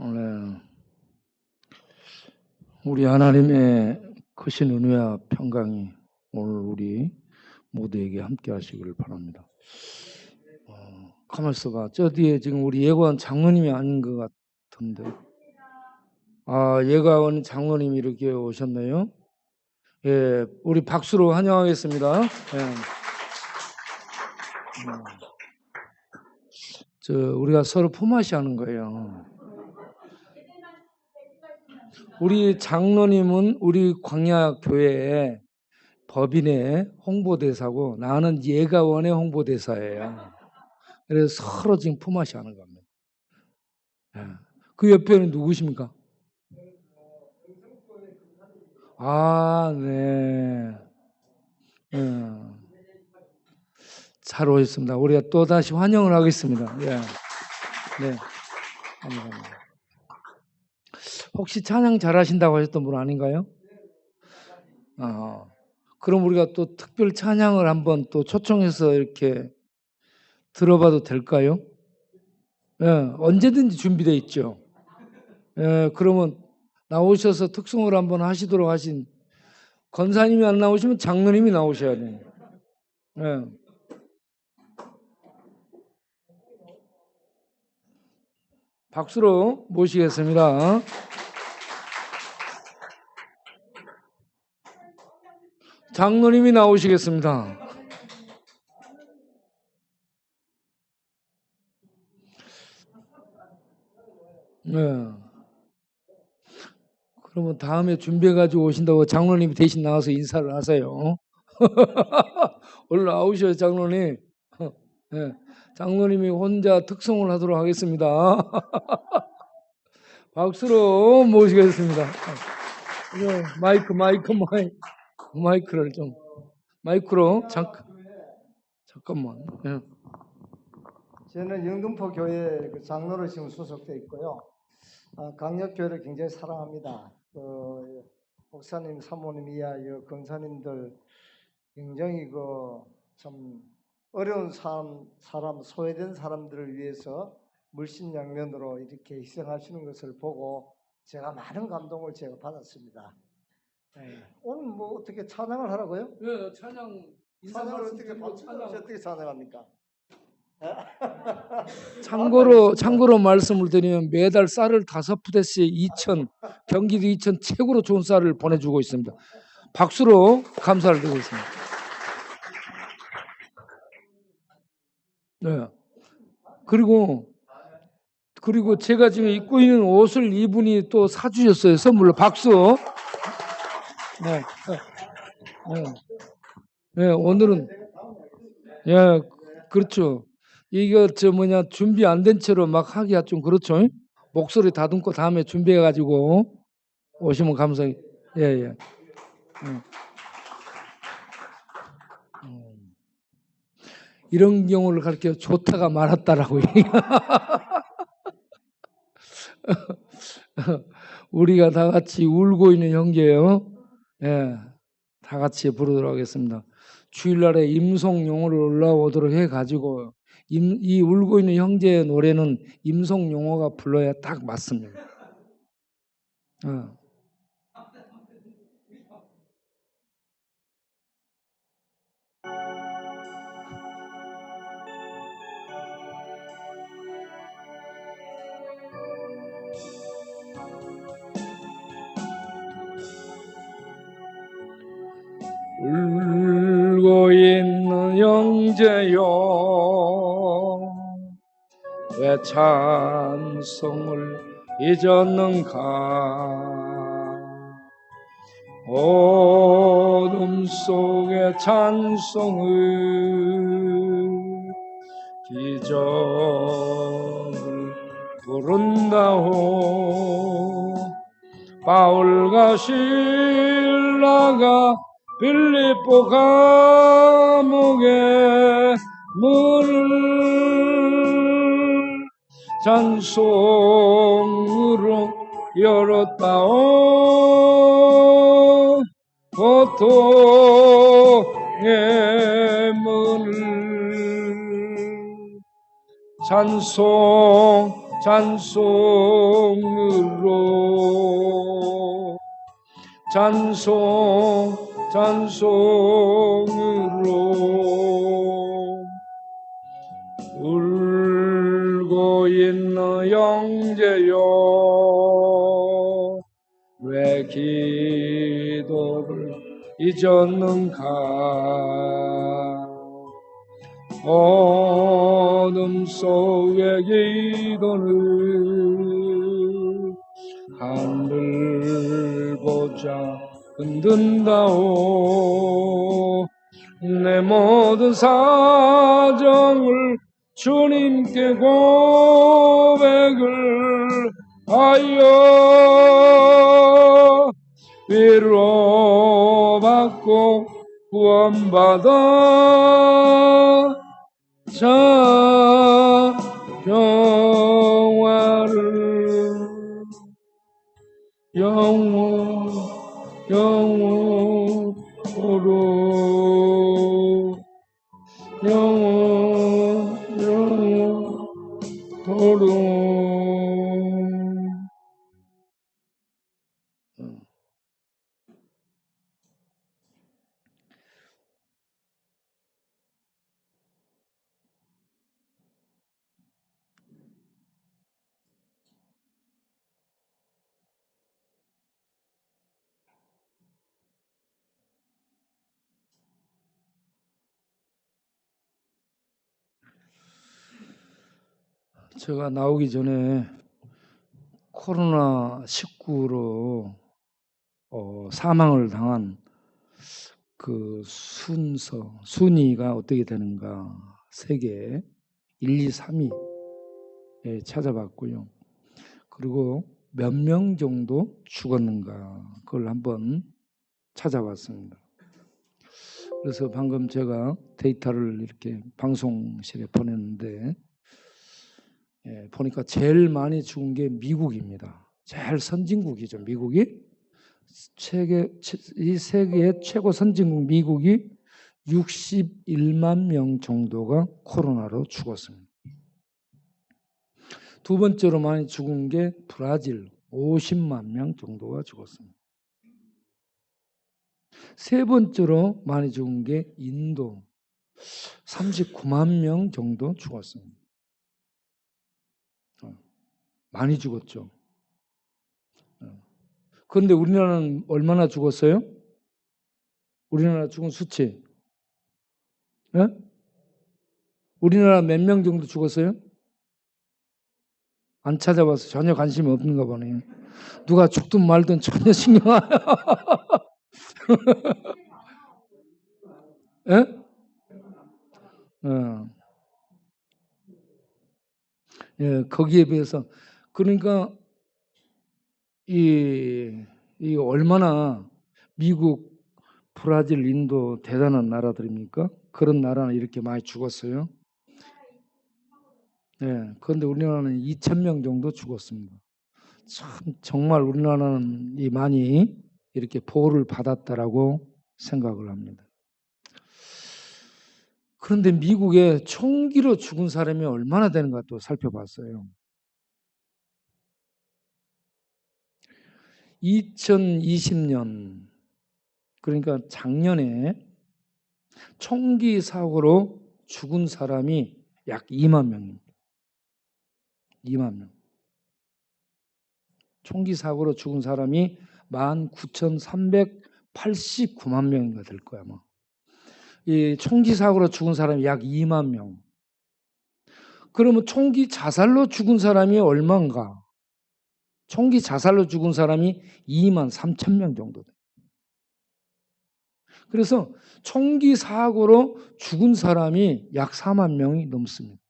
네. 우리 하나님의 크신 은혜와 평강이 오늘 우리 모두에게 함께 하시기를 바랍니다. 가만 있어봐. 저 뒤에 지금 우리 예고한 장로님이 아닌 것 같은데. 예고한 장로님이 이렇게 오셨네요. 예, 우리 박수로 환영하겠습니다. 예. 우리가 서로 품앗이 하는 거예요. 우리 장로님은 우리 광야교회의 법인의 홍보대사고 나는 예가원의 홍보대사예요. 그래서 서로 지금 품앗이 하는 겁니다. 그 옆에는 누구십니까? 네. 잘 오셨습니다. 우리가 또 다시 환영을 하겠습니다. 예. 네. 감사합니다. 혹시 찬양 잘하신다고 하셨던 분 아닌가요? 그럼 우리가 또 특별 찬양을 한번 또 초청해서 이렇게 들어봐도 될까요? 예, 언제든지 준비되어 있죠. 예, 그러면 나오셔서 특송을 한번 하시도록 하신 권사님이 안 나오시면 장로님이 나오셔야 돼요. 예. 박수로 모시겠습니다. 장로님이 나오시겠습니다. 네. 그러면 다음에 준비해가지고 오신다고 장로님이 대신 나와서 인사를 하세요. 얼른 나오셔요, 장로님. 네. 장로님이 혼자 특송을 하도록 하겠습니다. 박수로 모시겠습니다. 마이크를 좀 마이크로 잠깐만. 네. 저는 영등포 교회 장로로 지금 소속돼 있고요. 강력교회를 굉장히 사랑합니다. 목사님, 사모님 이하여 권사님들 굉장히 참 어려운 사람, 소외된 사람들을 위해서 물심양면으로 이렇게 희생하시는 것을 보고 제가 많은 감동을 제가 받았습니다. 네. 오늘 뭐 어떻게 찬양을 하라고요? 네, 찬양을 어떻게 찬양합니까? 참고로 말씀을 드리면 매달 쌀을 5푸대씩 2천, 경기도 2천 최고로 좋은 쌀을 보내주고 있습니다. 박수로 감사를 드리고 있습니다. 네. 그리고 제가 지금 입고 있는 옷을 이분이 또 사주셨어요. 선물로. 박수. 네. 네, 오늘은 그렇죠. 이거 준비 안 된 채로 막 하기가 좀 그렇죠. 목소리 다듬고 다음에 준비해가지고 오시면 감사해요. 예. 이런 경우를 가르쳐 좋다가 말았다라고. 우리가 다 같이 울고 있는 형제예요. 예, 다 같이 부르도록 하겠습니다. 주일날에 임송용어를 올라오도록 해가지고 이 울고 있는 형제의 노래는 임송용어가 불러야 딱 맞습니다. 울고 있는 형제여 왜 찬송을 잊었는가 어둠 속의 찬송을 기적을 부른다오 바울과 실라가 빌립보 감옥의 문을 찬송으로 열었다오 고통의 문을 찬송 찬송으로 찬송으로 울고 있는 형제여 왜 기도를 잊었는가 어둠 속의 기도는 하늘 보자 흔든다오 내 모든 사정을 주님께 고백을 하여 위로받고 구원받아 자 평화를 영원토록 제가 나오기 전에 코로나19로 사망을 당한 그 순위가 어떻게 되는가 세계 1, 2, 3위에 찾아봤고요. 그리고 몇 명 정도 죽었는가 그걸 한번 찾아봤습니다. 그래서 방금 제가 데이터를 이렇게 방송실에 보냈는데 보니까 제일 많이 죽은 게 미국입니다. 제일 선진국이죠. 미국이 이 세계의 최고 선진국 미국이 61만 명 정도가 코로나로 죽었습니다. 두 번째로 많이 죽은 게 브라질 50만 명 정도가 죽었습니다. 세 번째로 많이 죽은 게 인도 39만 명 정도 죽었습니다. 많이 죽었죠. 그런데 우리나라는 얼마나 죽었어요? 우리나라 죽은 수치. 네? 우리나라 몇 명 정도 죽었어요? 안 찾아봐서 전혀 관심이 없는가 보네요. 누가 죽든 말든 전혀 신경 안 예? 예, 거기에 비해서 그러니까 이 얼마나 미국, 브라질, 인도 대단한 나라들입니까? 그런 나라는 이렇게 많이 죽었어요. 예, 그런데 우리나라는 2,000명 정도 죽었습니다. 참 정말 우리나라는 많이 이렇게 보호를 받았다라고 생각을 합니다. 그런데 미국에 총기로 죽은 사람이 얼마나 되는가 또 살펴봤어요. 2020년 그러니까 작년에 총기 사고로 죽은 사람이 약 2만 명입니다. 2만 명. 총기 사고로 죽은 사람이 19,389만 명인가 될 거야 아마. 이 총기 사고로 죽은 사람이 약 2만 명. 그러면 총기 자살로 죽은 사람이 얼마인가? 총기 자살로 죽은 사람이 2만 3천 명 정도 돼요. 그래서 총기 사고로 죽은 사람이 약 4만 명이 넘습니다.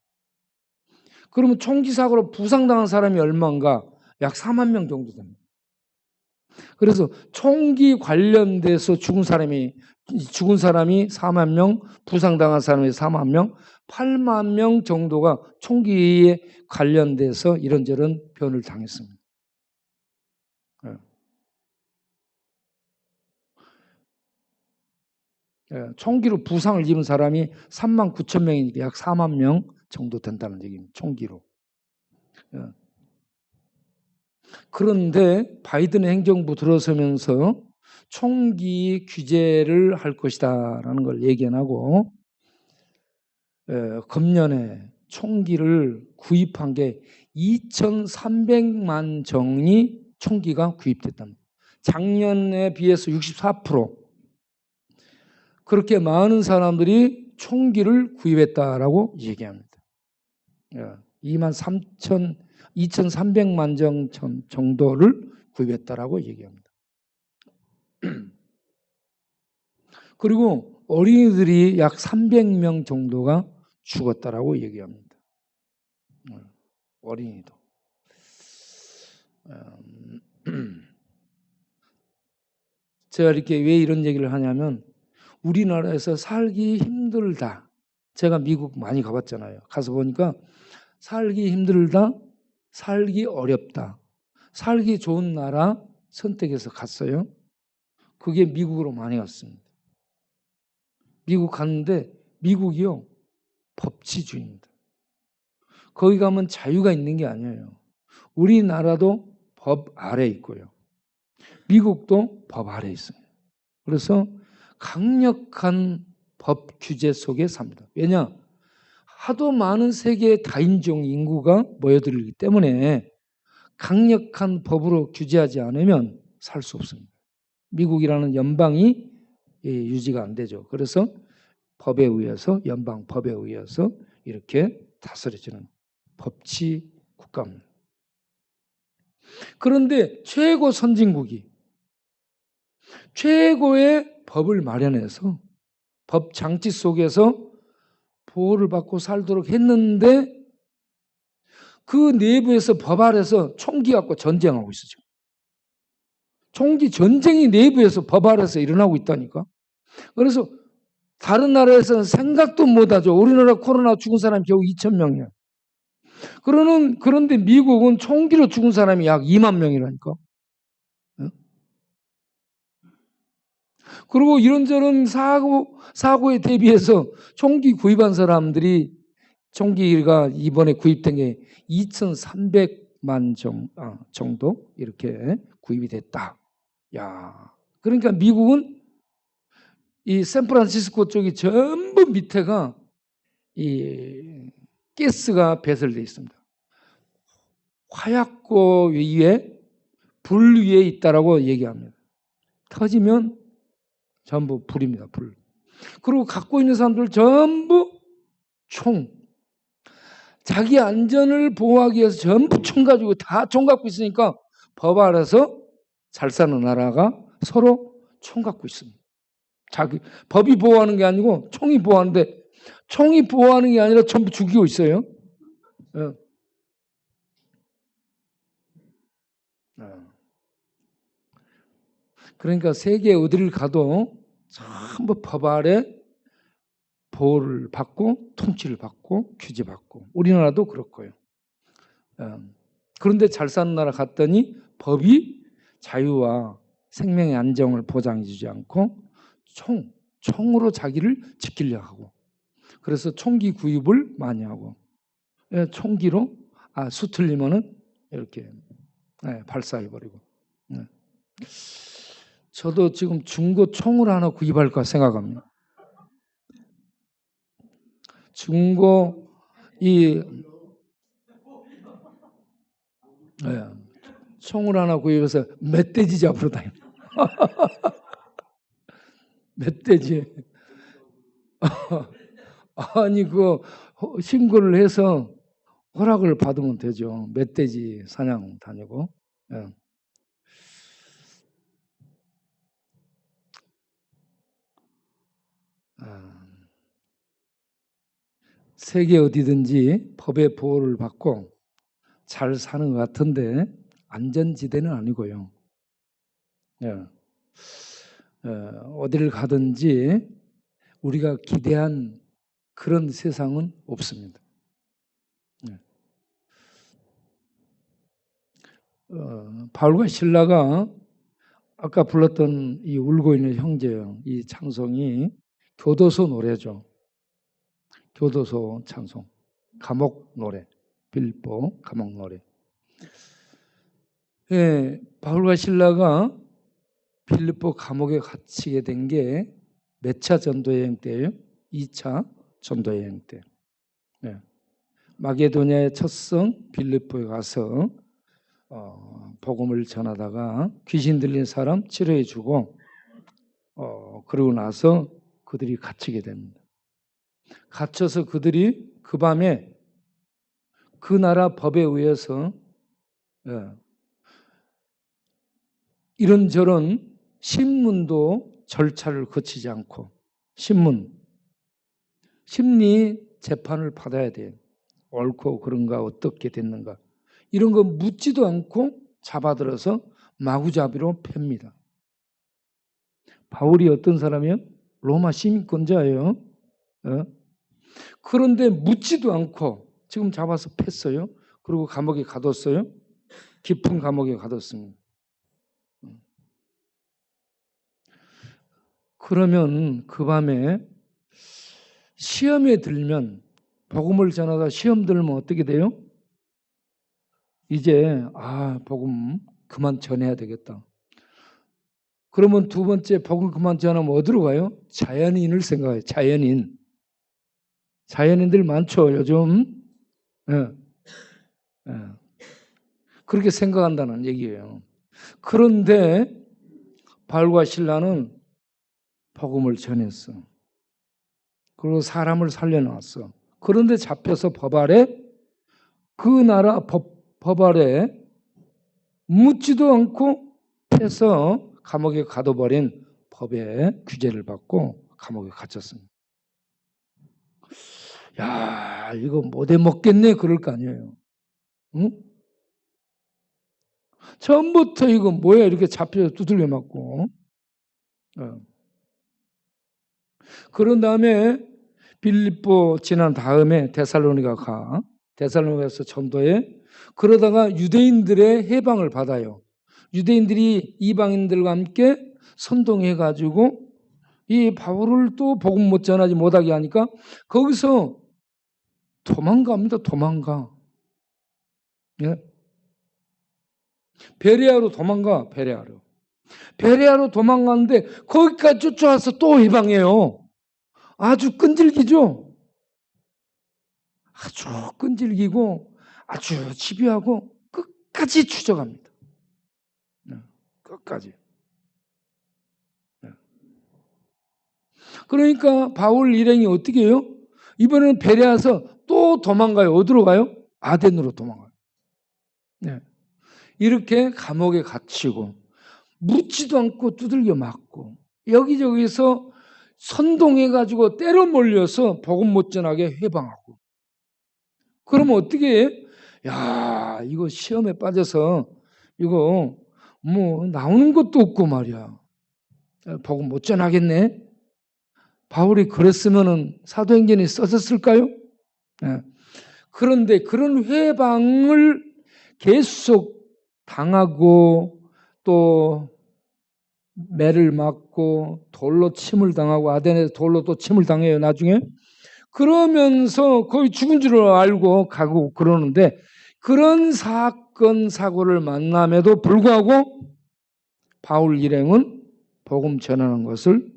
그러면 총기 사고로 부상당한 사람이 얼마인가? 약 4만 명 정도 됩니다. 그래서 총기 관련돼서 죽은 사람이 4만 명, 부상당한 사람이 4만 명, 8만 명 정도가 총기에 관련돼서 이런저런 변을 당했습니다. 총기로 부상을 입은 사람이 3만 9천 명이니까 약 4만 명 정도 된다는 얘기입니다. 총기로. 그런데 바이든 행정부 들어서면서 총기 규제를 할 것이다라는 걸 얘기 안 하고 금년에 총기를 구입한 게 2,300만 정이 총기가 구입됐답니다. 작년에 비해서 64% 그렇게 많은 사람들이 총기를 구입했다라고 얘기합니다. 2,300만 정 정도를 구입했다라고 얘기합니다. 그리고 어린이들이 약 300명 정도가 죽었다라고 얘기합니다. 어린이도. 제가 이렇게 왜 이런 얘기를 하냐면 우리나라에서 살기 힘들다. 제가 미국 많이 가봤잖아요. 가서 보니까 살기 힘들다, 살기 어렵다, 살기 좋은 나라 선택해서 갔어요. 그게 미국으로 많이 갔습니다. 미국 갔는데 미국이요 법치주의입니다. 거기 가면 자유가 있는 게 아니에요. 우리나라도 법 아래 있고요. 미국도 법 아래 있어요. 그래서 강력한 법 규제 속에 삽니다. 왜냐? 하도 많은 세계 다인종 인구가 모여들기 때문에 강력한 법으로 규제하지 않으면 살 수 없습니다. 미국이라는 연방이 유지가 안 되죠. 그래서 법에 의해서 연방 법에 의해서 이렇게 다스려지는 법치 국가입니다. 그런데 최고 선진국이 최고의 법을 마련해서 법 장치 속에서 보호를 받고 살도록 했는데 그 내부에서 법 아래서 총기 갖고 전쟁하고 있어요. 총기 전쟁이 내부에서 법 아래서 일어나고 있다니까. 그래서 다른 나라에서는 생각도 못하죠. 우리나라 코로나 죽은 사람이 겨우 2,000명이야. 그런데 미국은 총기로 죽은 사람이 약 2만 명이라니까. 그리고 이런저런 사고에 대비해서 총기 구입한 사람들이 총기가 이번에 구입된 게 2,300만 정도 이렇게 구입이 됐다. 야, 그러니까 미국은 이 샌프란시스코 쪽이 전부 밑에가 이 가스가 배설돼 있습니다. 화약고 위에 불 위에 있다라고 얘기합니다. 터지면 전부 불입니다. 불. 그리고 갖고 있는 사람들 전부 총. 자기 안전을 보호하기 위해서 전부 총 가지고 다 총 갖고 있으니까 법 아래서 잘 사는 나라가 서로 총 갖고 있습니다. 자기 법이 보호하는 게 아니고 총이 보호하는데 총이 보호하는 게 아니라 전부 죽이고 있어요. 그러니까 세계 어디를 가도 전부 법 아래 보호를 받고 통치를 받고 규제받고 우리나라도 그렇고요. 그런데 잘 사는 나라 갔더니 법이 자유와 생명의 안정을 보장해 주지 않고 총으로 자기를 지키려고 하고 그래서 총기 구입을 많이 하고 총기로 수틀리면은 이렇게 발사해버리고 저도 지금 중고 총을 하나 구입할까 생각합니다. 중고 총을 하나 구입해서 멧돼지 잡으러 다닙니다. 멧돼지. 아니 그 신고를 해서 허락을 받으면 되죠. 멧돼지 사냥 다니고. 세계 어디든지 법의 보호를 받고 잘 사는 것 같은데 안전지대는 아니고요. 어디를 가든지 우리가 기대한 그런 세상은 없습니다. 바울과 실라가 아까 불렀던 이 울고 있는 형제요, 이 찬송이 교도소 노래죠. 교도소 찬송, 감옥 노래, 빌보 감옥 노래. 예, 바울과 신라가 빌립보 감옥에 갇히게 된 게 몇 차 전도 여행 때예요? 2차 전도 여행 때. 예. 마게도냐의 첫 성 빌립보에 가서 복음을 전하다가 귀신 들린 사람 치료해 주고 그러고 나서 그들이 갇히게 됩니다. 갇혀서 그들이 그 밤에 그 나라 법에 의해서 이런저런 신문도 절차를 거치지 않고 심리 재판을 받아야 돼요. 옳고 그런가 어떻게 됐는가 이런 거 묻지도 않고 잡아들어서 마구잡이로 팹니다. 바울이 어떤 사람이요? 로마 시민권자예요. 그런데 묻지도 않고 지금 잡아서 팼어요. 그리고 감옥에 가뒀어요. 깊은 감옥에 가뒀습니다. 그러면 그 밤에 시험에 들면 복음을 전하다 시험 들면 어떻게 돼요? 이제 복음 그만 전해야 되겠다. 그러면 두 번째 복음 그만 전하면 어디로 가요? 자연인을 생각해요. 자연인들 많죠 요즘. 그렇게 생각한다는 얘기예요. 그런데 바울과 신라는 복음을 전했어. 그리고 사람을 살려놨어. 그런데 잡혀서 법 아래 그 나라 법 아래 묻지도 않고 해서 감옥에 가둬버린 법의 규제를 받고 감옥에 갇혔습니다. 야, 이거 못해 먹겠네 그럴 거 아니에요. 응? 처음부터 이거 뭐야 이렇게 잡혀서 두들겨 맞고. 그런 다음에 빌립보 지난 다음에 데살로니가에서 전도해. 그러다가 유대인들의 해방을 받아요. 유대인들이 이방인들과 함께 선동해 가지고 이 바울을 또 복음 못 전하지 못하게 하니까 거기서 도망갑니다. 도망가. 예? 베레아로 도망가. 베레아로 도망가는데 거기까지 쫓아와서 또 해방해요. 아주 끈질기죠. 아주 끈질기고 아주 집요하고 끝까지 추적합니다. 끝까지. 그러니까 바울 일행이 어떻게 해요? 이번에는 베레아서 또 도망가요. 어디로 가요? 아덴으로 도망가요. 이렇게 감옥에 갇히고 묻지도 않고 두들겨 맞고 여기저기서 선동해가지고 때려 몰려서 복음 못 전하게 해방하고. 그러면 어떻게 해? 야, 이거 시험에 빠져서 이거 뭐 나오는 것도 없고 말이야. 복음 못 전하겠네. 바울이 그랬으면은 사도행전이 써졌을까요? 그런데 그런 회방을 계속 당하고 또 매를 맞고 돌로 침을 당하고 아덴에서 돌로 또 침을 당해요 나중에. 그러면서 거의 죽은 줄 알고 가고 그러는데 그런 사건 사고를 만남에도 불구하고 바울 일행은 복음 전하는 것을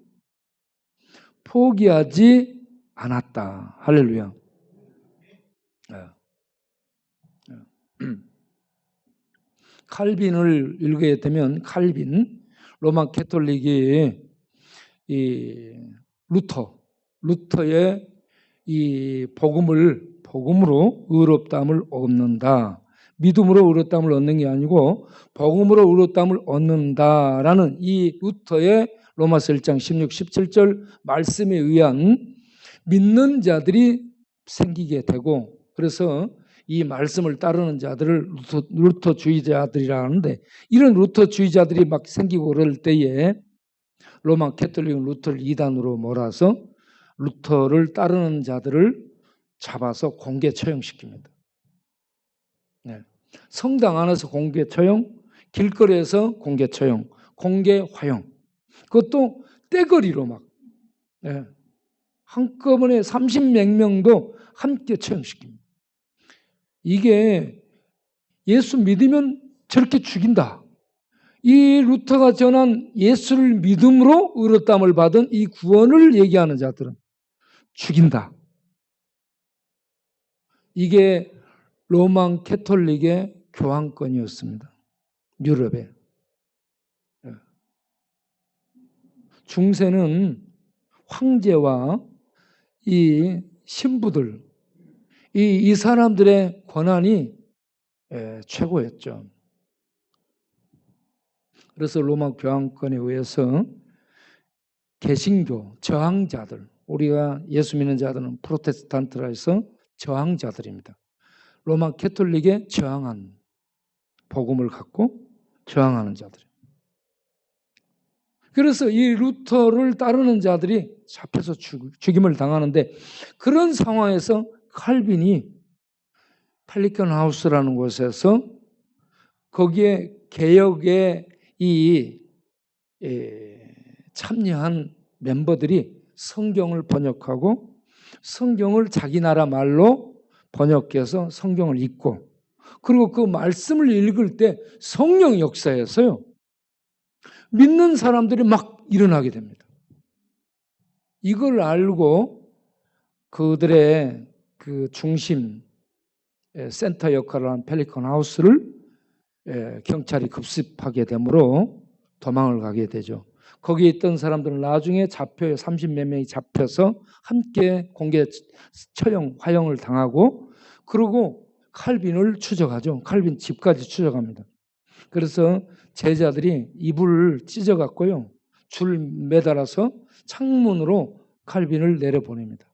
포기하지 않았다. 할렐루야. 칼빈을 읽게 되면 칼빈 로마 캐톨릭이 이 루터의 이 복음으로 의롭다함을 얻는다. 믿음으로 의롭다함을 얻는 게 아니고 복음으로 의롭다함을 얻는다라는 이 루터의 로마서 1장 16, 17절 말씀에 의한 믿는 자들이 생기게 되고 그래서 이 말씀을 따르는 자들을 루터주의자들이라 하는데 이런 루터주의자들이 막 생기고 그럴 때에 로마 캐톨릭은 루터를 이단으로 몰아서 루터를 따르는 자들을 잡아서 공개 처형시킵니다. 성당 안에서 공개 처형, 길거리에서 공개 처형, 공개 화형. 그것도 떼거리로 막 한꺼번에 30몇 명도 함께 처형시킵니다. 이게 예수 믿으면 저렇게 죽인다. 이 루터가 전한 예수를 믿음으로 의롭다함을 받은 이 구원을 얘기하는 자들은 죽인다. 이게 로만 캐톨릭의 교황권이었습니다. 유럽에. 중세는 황제와 이 신부들, 이 사람들의 권한이 최고였죠. 그래서 로마 교황권에 의해서 개신교 저항자들, 우리가 예수 믿는 자들은 프로테스탄트라 해서 저항자들입니다. 로마 캐톨릭에 저항한 복음을 갖고 저항하는 자들. 그래서 이 루터를 따르는 자들이 잡혀서 죽임을 당하는데, 그런 상황에서 칼빈이 펠리컨 하우스라는 곳에서 거기에 개혁에 참여한 멤버들이 성경을 번역하고 성경을 자기 나라 말로 번역해서 성경을 읽고, 그리고 그 말씀을 읽을 때 성령 역사에서요, 믿는 사람들이 막 일어나게 됩니다. 이걸 알고 그들의 그 중심 센터 역할을 한 펠리컨 하우스를 경찰이 급습하게 되므로 도망을 가게 되죠. 거기에 있던 사람들은 나중에 30몇 명이 잡혀서 함께 공개 처형, 화형을 당하고, 그리고 칼빈을 추적하죠. 칼빈 집까지 추적합니다. 그래서 제자들이 이불을 찢어갖고요, 줄 매달아서 창문으로 칼빈을 내려보냅니다.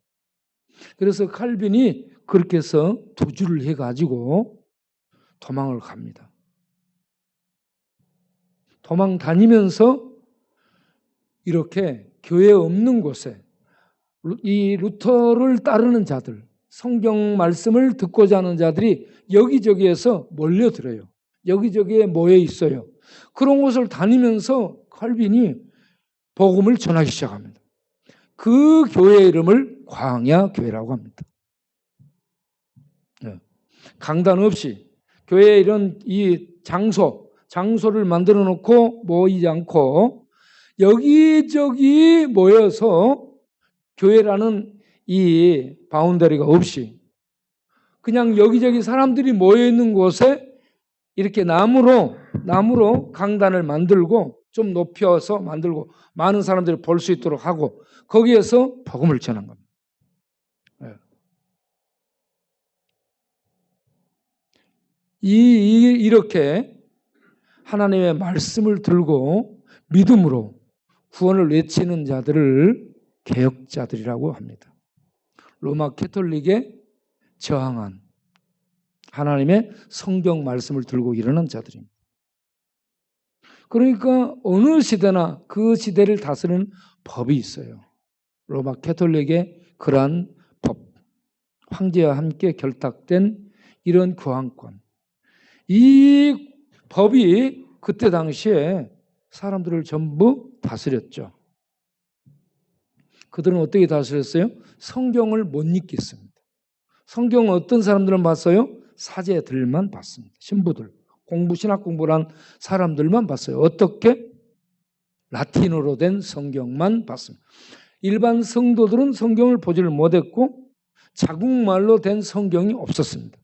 그래서 칼빈이 그렇게 해서 도주를 해가지고 도망을 갑니다. 도망 다니면서 이렇게 교회 없는 곳에 이 루터를 따르는 자들, 성경 말씀을 듣고자 하는 자들이 여기저기에서 몰려들어요. 여기저기에 모여 있어요. 그런 곳을 다니면서 칼빈이 복음을 전하기 시작합니다. 그 교회 이름을 광야 교회라고 합니다. 강단 없이 교회에 이런 이 장소를 만들어 놓고 모이지 않고 여기저기 모여서 교회라는 이 바운더리가 없이 그냥 여기저기 사람들이 모여 있는 곳에 이렇게 나무로 강단을 만들고 좀 높여서 만들고 많은 사람들이 볼 수 있도록 하고 거기에서 복음을 전한 겁니다. 이렇게 하나님의 말씀을 들고 믿음으로 구원을 외치는 자들을 개혁자들이라고 합니다. 로마 캐톨릭에 저항한 하나님의 성경 말씀을 들고 일어난 자들입니다. 그러니까 어느 시대나 그 시대를 다스리는 법이 있어요. 로마 캐톨릭의 그러한 법, 황제와 함께 결탁된 이런 교황권. 이 법이 그때 당시에 사람들을 전부 다스렸죠. 그들은 어떻게 다스렸어요? 성경을 못 읽겠습니다. 성경은 어떤 사람들은 봤어요? 사제들만 봤습니다. 신부들, 신학 공부를 한 사람들만 봤어요. 어떻게? 라틴어로 된 성경만 봤습니다. 일반 성도들은 성경을 보지를 못했고 자국말로 된 성경이 없었습니다.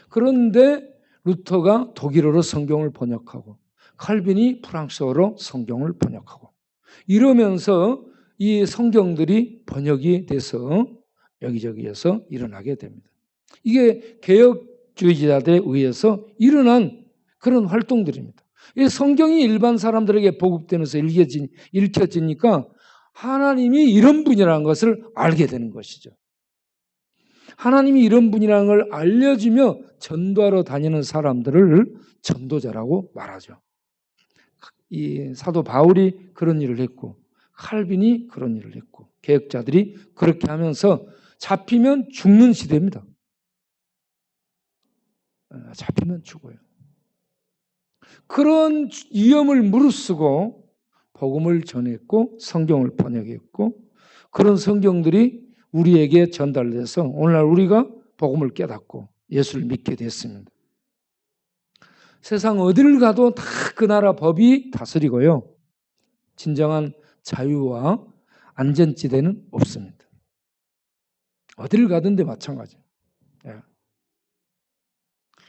그런데 루터가 독일어로 성경을 번역하고 칼빈이 프랑스어로 성경을 번역하고 이러면서 이 성경들이 번역이 돼서 여기저기에서 일어나게 됩니다. 이게 개혁주의자들에 의해서 일어난 그런 활동들입니다. 이 성경이 일반 사람들에게 보급되면서 읽혀지니까 하나님이 이런 분이라는 것을 알게 되는 것이죠. 하나님이 이런 분이라는 걸 알려주며 전도하러 다니는 사람들을 전도자라고 말하죠. 이 사도 바울이 그런 일을 했고 칼빈이 그런 일을 했고 개혁자들이 그렇게 하면서 잡히면 죽는 시대입니다. 잡히면 죽어요. 그런 위험을 무릅쓰고 복음을 전했고 성경을 번역했고 그런 성경들이 우리에게 전달돼서 오늘날 우리가 복음을 깨닫고 예수를 믿게 됐습니다. 세상 어디를 가도 다 그 나라 법이 다스리고요. 진정한 자유와 안전지대는 없습니다. 어디를 가든지 마찬가지예요. 예.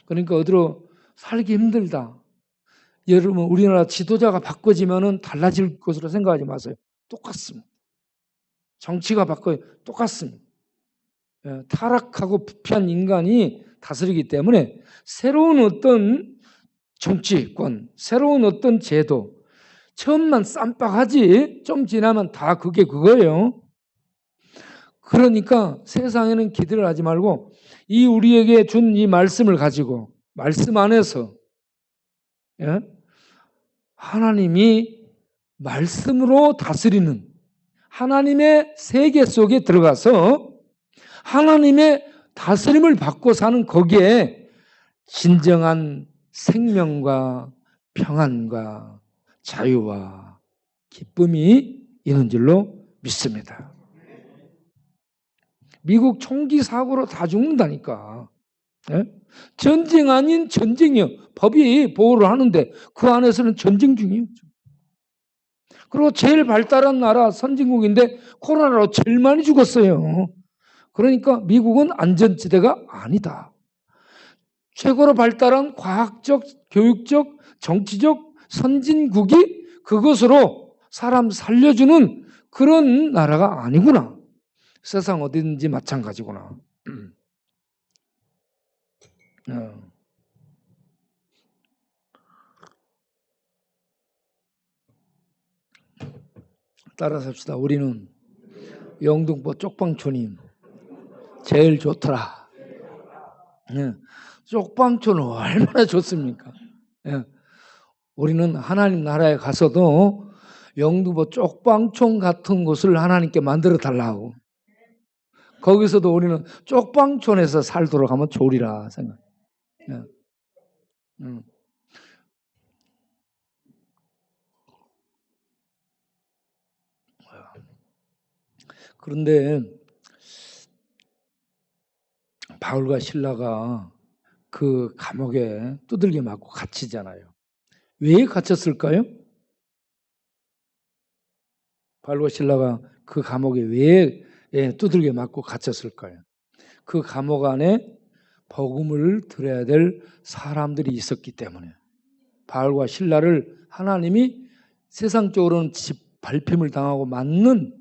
그러니까 어디로 살기 힘들다. 여러분 우리나라 지도자가 바꿔지면은 달라질 것으로 생각하지 마세요. 똑같습니다. 정치가 바꿔 똑같습니다. 예, 타락하고 부패한 인간이 다스리기 때문에 새로운 어떤 정치권, 새로운 어떤 제도, 처음만 쌈박하지 좀 지나면 다 그게 그거예요. 그러니까 세상에는 기대를 하지 말고 이 우리에게 준 이 말씀을 가지고 말씀 안에서 예? 하나님이 말씀으로 다스리는 하나님의 세계 속에 들어가서 하나님의 다스림을 받고 사는 거기에 진정한 생명과 평안과 자유와 기쁨이 있는 줄로 믿습니다. 미국 총기 사고로 다 죽는다니까. 예? 전쟁 아닌 전쟁이요. 법이 보호를 하는데 그 안에서는 전쟁 중이에요. 그리고 제일 발달한 나라 선진국인데 코로나로 제일 많이 죽었어요. 그러니까 미국은 안전지대가 아니다. 최고로 발달한 과학적, 교육적, 정치적 선진국이 그것으로 사람 살려주는 그런 나라가 아니구나. 세상 어디든지 마찬가지구나. 따라서 합시다. 우리는 영등포 쪽방촌이 제일 좋더라. 쪽방촌은 얼마나 좋습니까? 우리는 하나님 나라에 가서도 영등포 쪽방촌 같은 곳을 하나님께 만들어 달라고. 거기서도 우리는 쪽방촌에서 살도록 하면 좋으리라 생각. 그런데 바울과 실라가 그 감옥에 두들겨 맞고 갇히잖아요. 왜 갇혔을까요? 바울과 실라가 그 감옥에 왜 두들겨 맞고 갇혔을까요? 그 감옥 안에 복음을 들어야 될 사람들이 있었기 때문에 바울과 실라를 하나님이 세상적으로는 발뺌을 당하고 맞는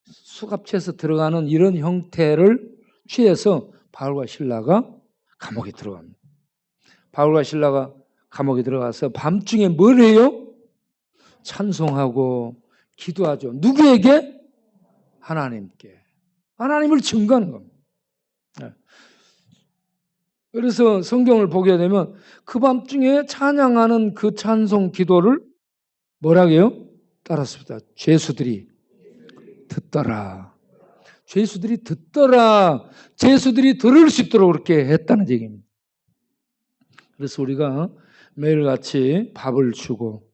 수갑채에서 들어가는 이런 형태를 취해서 바울과 실라가 감옥에 들어갑니다. 바울과 실라가 감옥에 들어가서 밤중에 뭘 해요? 찬송하고 기도하죠. 누구에게? 하나님께. 하나님을 증거하는 겁니다. 그래서 성경을 보게 되면 그 밤중에 찬양하는 그 찬송 기도를 뭐라고 해요? 따랐습니다. 죄수들이 듣더라. 죄수들이 듣더라. 죄수들이 들을 수 있도록 그렇게 했다는 얘기입니다. 그래서 우리가 매일같이 밥을 주고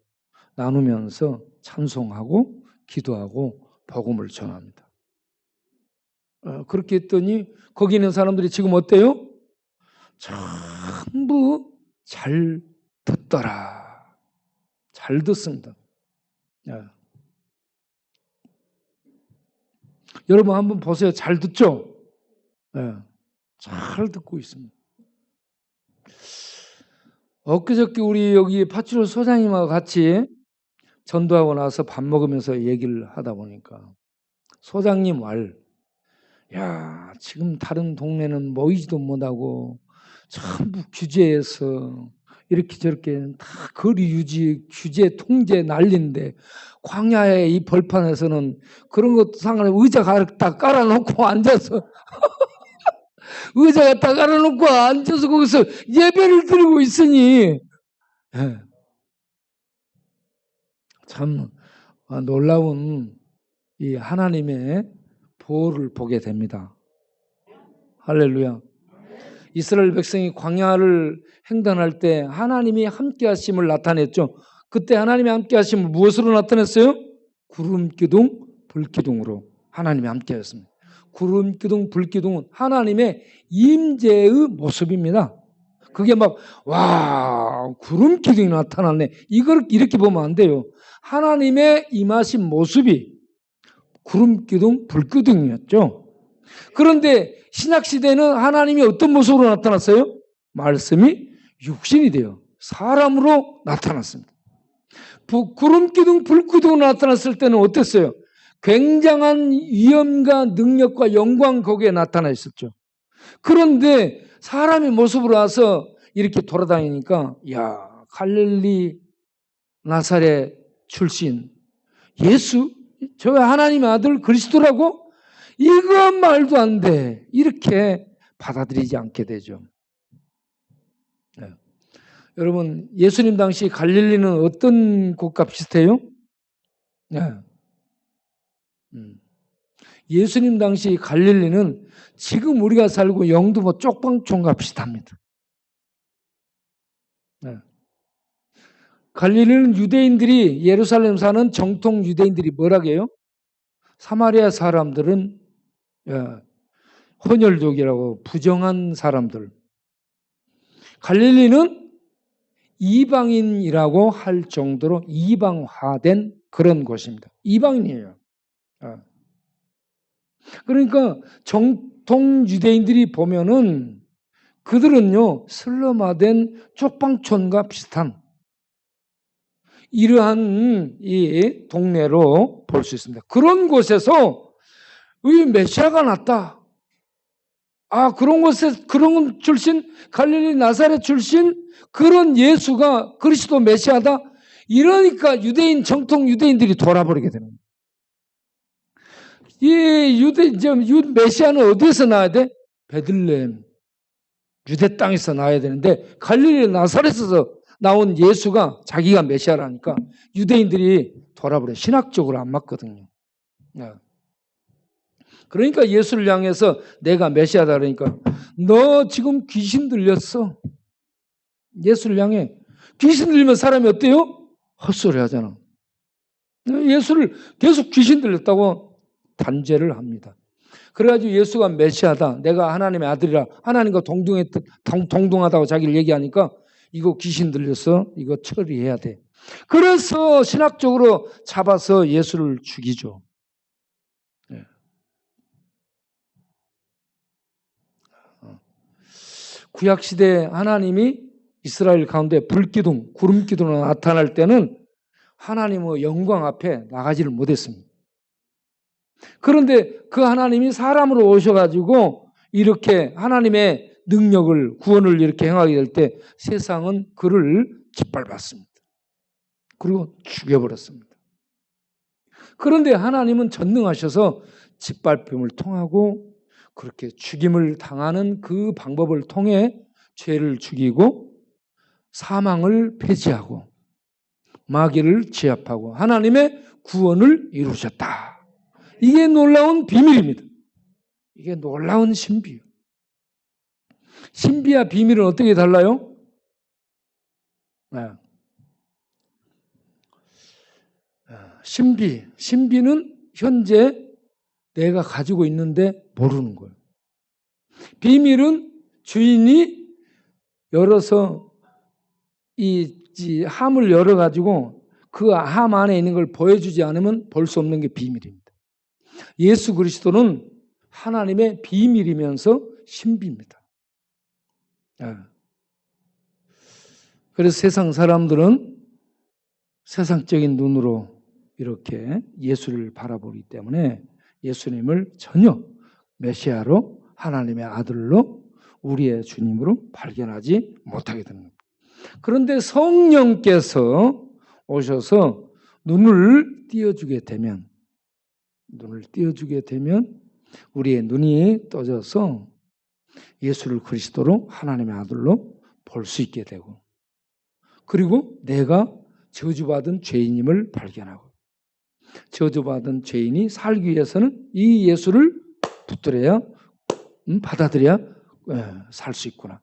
나누면서 찬송하고 기도하고 복음을 전합니다. 그렇게 했더니 거기 있는 사람들이 지금 어때요? 전부 잘 듣더라. 잘 듣습니다. 여러분 한번 보세요. 잘 듣죠? 잘 듣고 있습니다. 엊그저께 우리 여기 파출소 소장님하고 같이 전도하고 나서 밥 먹으면서 얘기를 하다 보니까 소장님 야, 지금 다른 동네는 모이지도 못하고 전부 규제해서 이렇게 저렇게 다 거리 유지, 규제, 통제 난리인데 광야의 이 벌판에서는 그런 것도 상관없이 의자 갖다 깔아놓고 앉아서 의자 갖다 깔아놓고 앉아서 거기서 예배를 드리고 있으니 참 놀라운 이 하나님의 보호를 보게 됩니다. 할렐루야. 이스라엘 백성이 광야를 횡단할 때 하나님이 함께 하심을 나타냈죠. 그때 하나님이 함께 하심을 무엇으로 나타냈어요? 구름 기둥, 불 기둥으로 하나님이 함께 하였습니다. 구름 기둥, 불 기둥은 하나님의 임재의 모습입니다. 그게 막, 와, 구름 기둥이 나타났네. 이걸 이렇게 보면 안 돼요. 하나님의 임하신 모습이 구름 기둥, 불 기둥이었죠. 그런데 신약시대는 하나님이 어떤 모습으로 나타났어요? 말씀이 육신이 되어 사람으로 나타났습니다. 구름 기둥, 불 기둥으로 나타났을 때는 어땠어요? 굉장한 위엄과 능력과 영광 거기에 나타나 있었죠. 그런데 사람의 모습으로 와서 이렇게 돌아다니니까 야, 갈릴리 나사렛 출신 예수? 저 하나님의 아들 그리스도라고? 이건 말도 안 돼. 이렇게 받아들이지 않게 되죠. 네. 여러분, 예수님 당시 갈릴리는 어떤 곳과 비슷해요? 네. 예수님 당시 갈릴리는 지금 우리가 살고 영등포 쪽방촌과 비슷합니다. 네. 갈릴리는 유대인들이 예루살렘 사는 정통 유대인들이 뭐라고 해요? 사마리아 사람들은 혼혈족이라고 부정한 사람들. 갈릴리는 이방인이라고 할 정도로 이방화된 그런 곳입니다. 이방인이에요. 그러니까 정통 유대인들이 보면은 그들은요 슬럼화된 쪽방촌과 비슷한 이러한 이 동네로 볼 수 있습니다. 그런 곳에서 이 메시아가 났다. 아, 그런 곳에 그런 출신 갈릴리 나사렛 출신 그런 예수가 그리스도 메시아다. 이러니까 유대인 정통 유대인들이 돌아버리게 됩니다. 이 메시아는 어디에서 나와야 돼? 베들레헴 유대 땅에서 나와야 되는데 갈릴리 나사렛에서 나온 예수가 자기가 메시아라니까 유대인들이 돌아버려. 신학적으로 안 맞거든요. 그러니까 예수를 향해서 내가 메시아다 그러니까 너 지금 귀신 들렸어. 예수를 향해 귀신 들리면 사람이 어때요? 헛소리 하잖아. 예수를 계속 귀신 들렸다고 단죄를 합니다. 그래가지고 예수가 메시아다. 내가 하나님의 아들이라 하나님과 동등하다고 자기를 얘기하니까 이거 귀신 들렸어. 이거 처리해야 돼. 그래서 신학적으로 잡아서 예수를 죽이죠. 네. 구약시대 하나님이 이스라엘 가운데 불기둥, 구름기둥으로 나타날 때는 하나님의 영광 앞에 나가지를 못했습니다. 그런데 그 하나님이 사람으로 오셔가지고 이렇게 하나님의 능력을, 구원을 이렇게 행하게 될 때 세상은 그를 짓밟았습니다. 그리고 죽여버렸습니다. 그런데 하나님은 전능하셔서 짓밟힘을 통하고 그렇게 죽임을 당하는 그 방법을 통해 죄를 죽이고 사망을 폐지하고 마귀를 제압하고 하나님의 구원을 이루셨다. 이게 놀라운 비밀입니다. 이게 놀라운 신비예요. 신비와 비밀은 어떻게 달라요? 신비는 현재 내가 가지고 있는데 모르는 거예요. 비밀은 주인이 열어서 이 함을 열어가지고 그 함 안에 있는 걸 보여주지 않으면 볼 수 없는 게 비밀입니다. 예수 그리스도는 하나님의 비밀이면서 신비입니다. 그래서 세상 사람들은 세상적인 눈으로 이렇게 예수를 바라보기 때문에 예수님을 전혀 메시아로 하나님의 아들로 우리의 주님으로 발견하지 못하게 됩니다. 그런데 성령께서 오셔서 눈을 띄워주게 되면 우리의 눈이 떠져서 예수를 그리스도로 하나님의 아들로 볼 수 있게 되고 그리고 내가 저주받은 죄인임을 발견하고 저주받은 죄인이 살기 위해서는 이 예수를 붙들어야 받아들여야 살 수 있구나.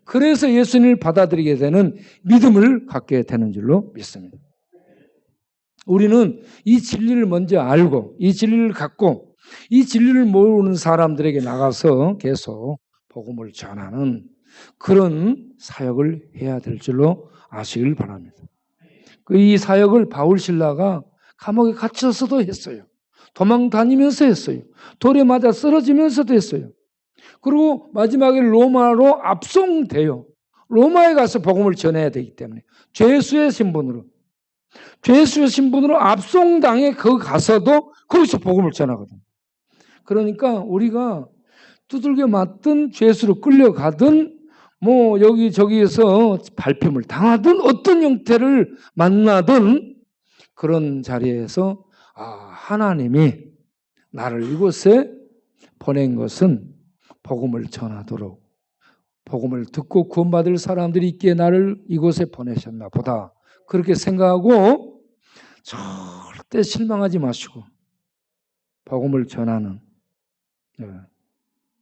그래서 예수님을 받아들이게 되는 믿음을 갖게 되는 줄로 믿습니다. 우리는 이 진리를 먼저 알고 이 진리를 갖고 이 진리를 모르는 사람들에게 나가서 계속 복음을 전하는 그런 사역을 해야 될 줄로 아시길 바랍니다. 이 사역을 바울 신라가 감옥에 갇혀서도 했어요. 도망 다니면서 했어요. 돌에 맞아 쓰러지면서도 했어요. 그리고 마지막에 로마로 압송돼요. 로마에 가서 복음을 전해야 되기 때문에 죄수의 신분으로 압송당해 거기 가서도 거기서 복음을 전하거든. 그러니까 우리가 두들겨 맞든 죄수로 끌려가든 뭐 여기저기에서 발뺌을 당하든 어떤 형태를 만나든 그런 자리에서 하나님이 나를 이곳에 보낸 것은 복음을 전하도록, 복음을 듣고 구원받을 사람들이 있기에 나를 이곳에 보내셨나 보다, 그렇게 생각하고 절대 실망하지 마시고 복음을 전하는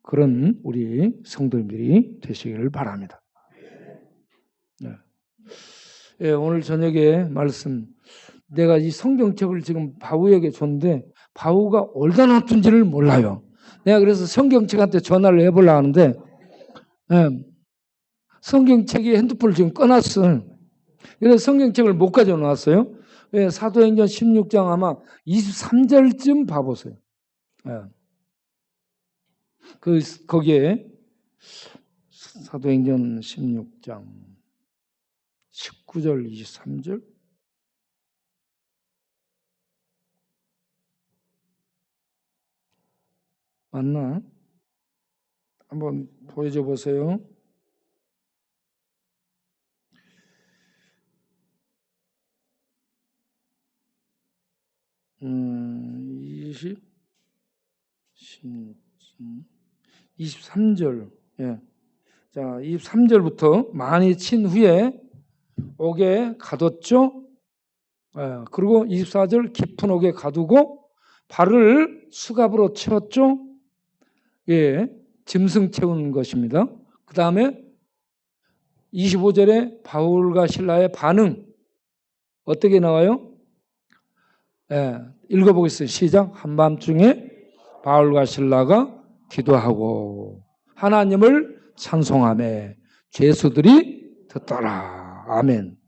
그런 우리 성도님들이 되시기를 바랍니다. 오늘 저녁에 말씀, 내가 이 성경책을 지금 바우에게 줬는데 바우가 올다 놨던지를 몰라요. 내가 그래서 성경책한테 전화를 해보려고 하는데 성경책이 핸드폰을 지금 꺼놨어요. 그래서 성경책을 못 가져놓았어요. 사도행전 16장 아마 23절쯤 봐보세요. 거기에 사도행전 16장 19절 23절 맞나? 한번 보여줘 보세요. 23절. 자, 23절부터 많이 친 후에 옥에 가뒀죠. 그리고 24절 깊은 옥에 가두고 발을 수갑으로 채웠죠. 짐승 채운 것입니다. 그 다음에 25절에 바울과 신라의 반응 어떻게 나와요? 읽어보겠습니다. 시작. 한밤중에 바울과 신라가 기도하고 하나님을 찬송하며 죄수들이 듣더라. 아멘.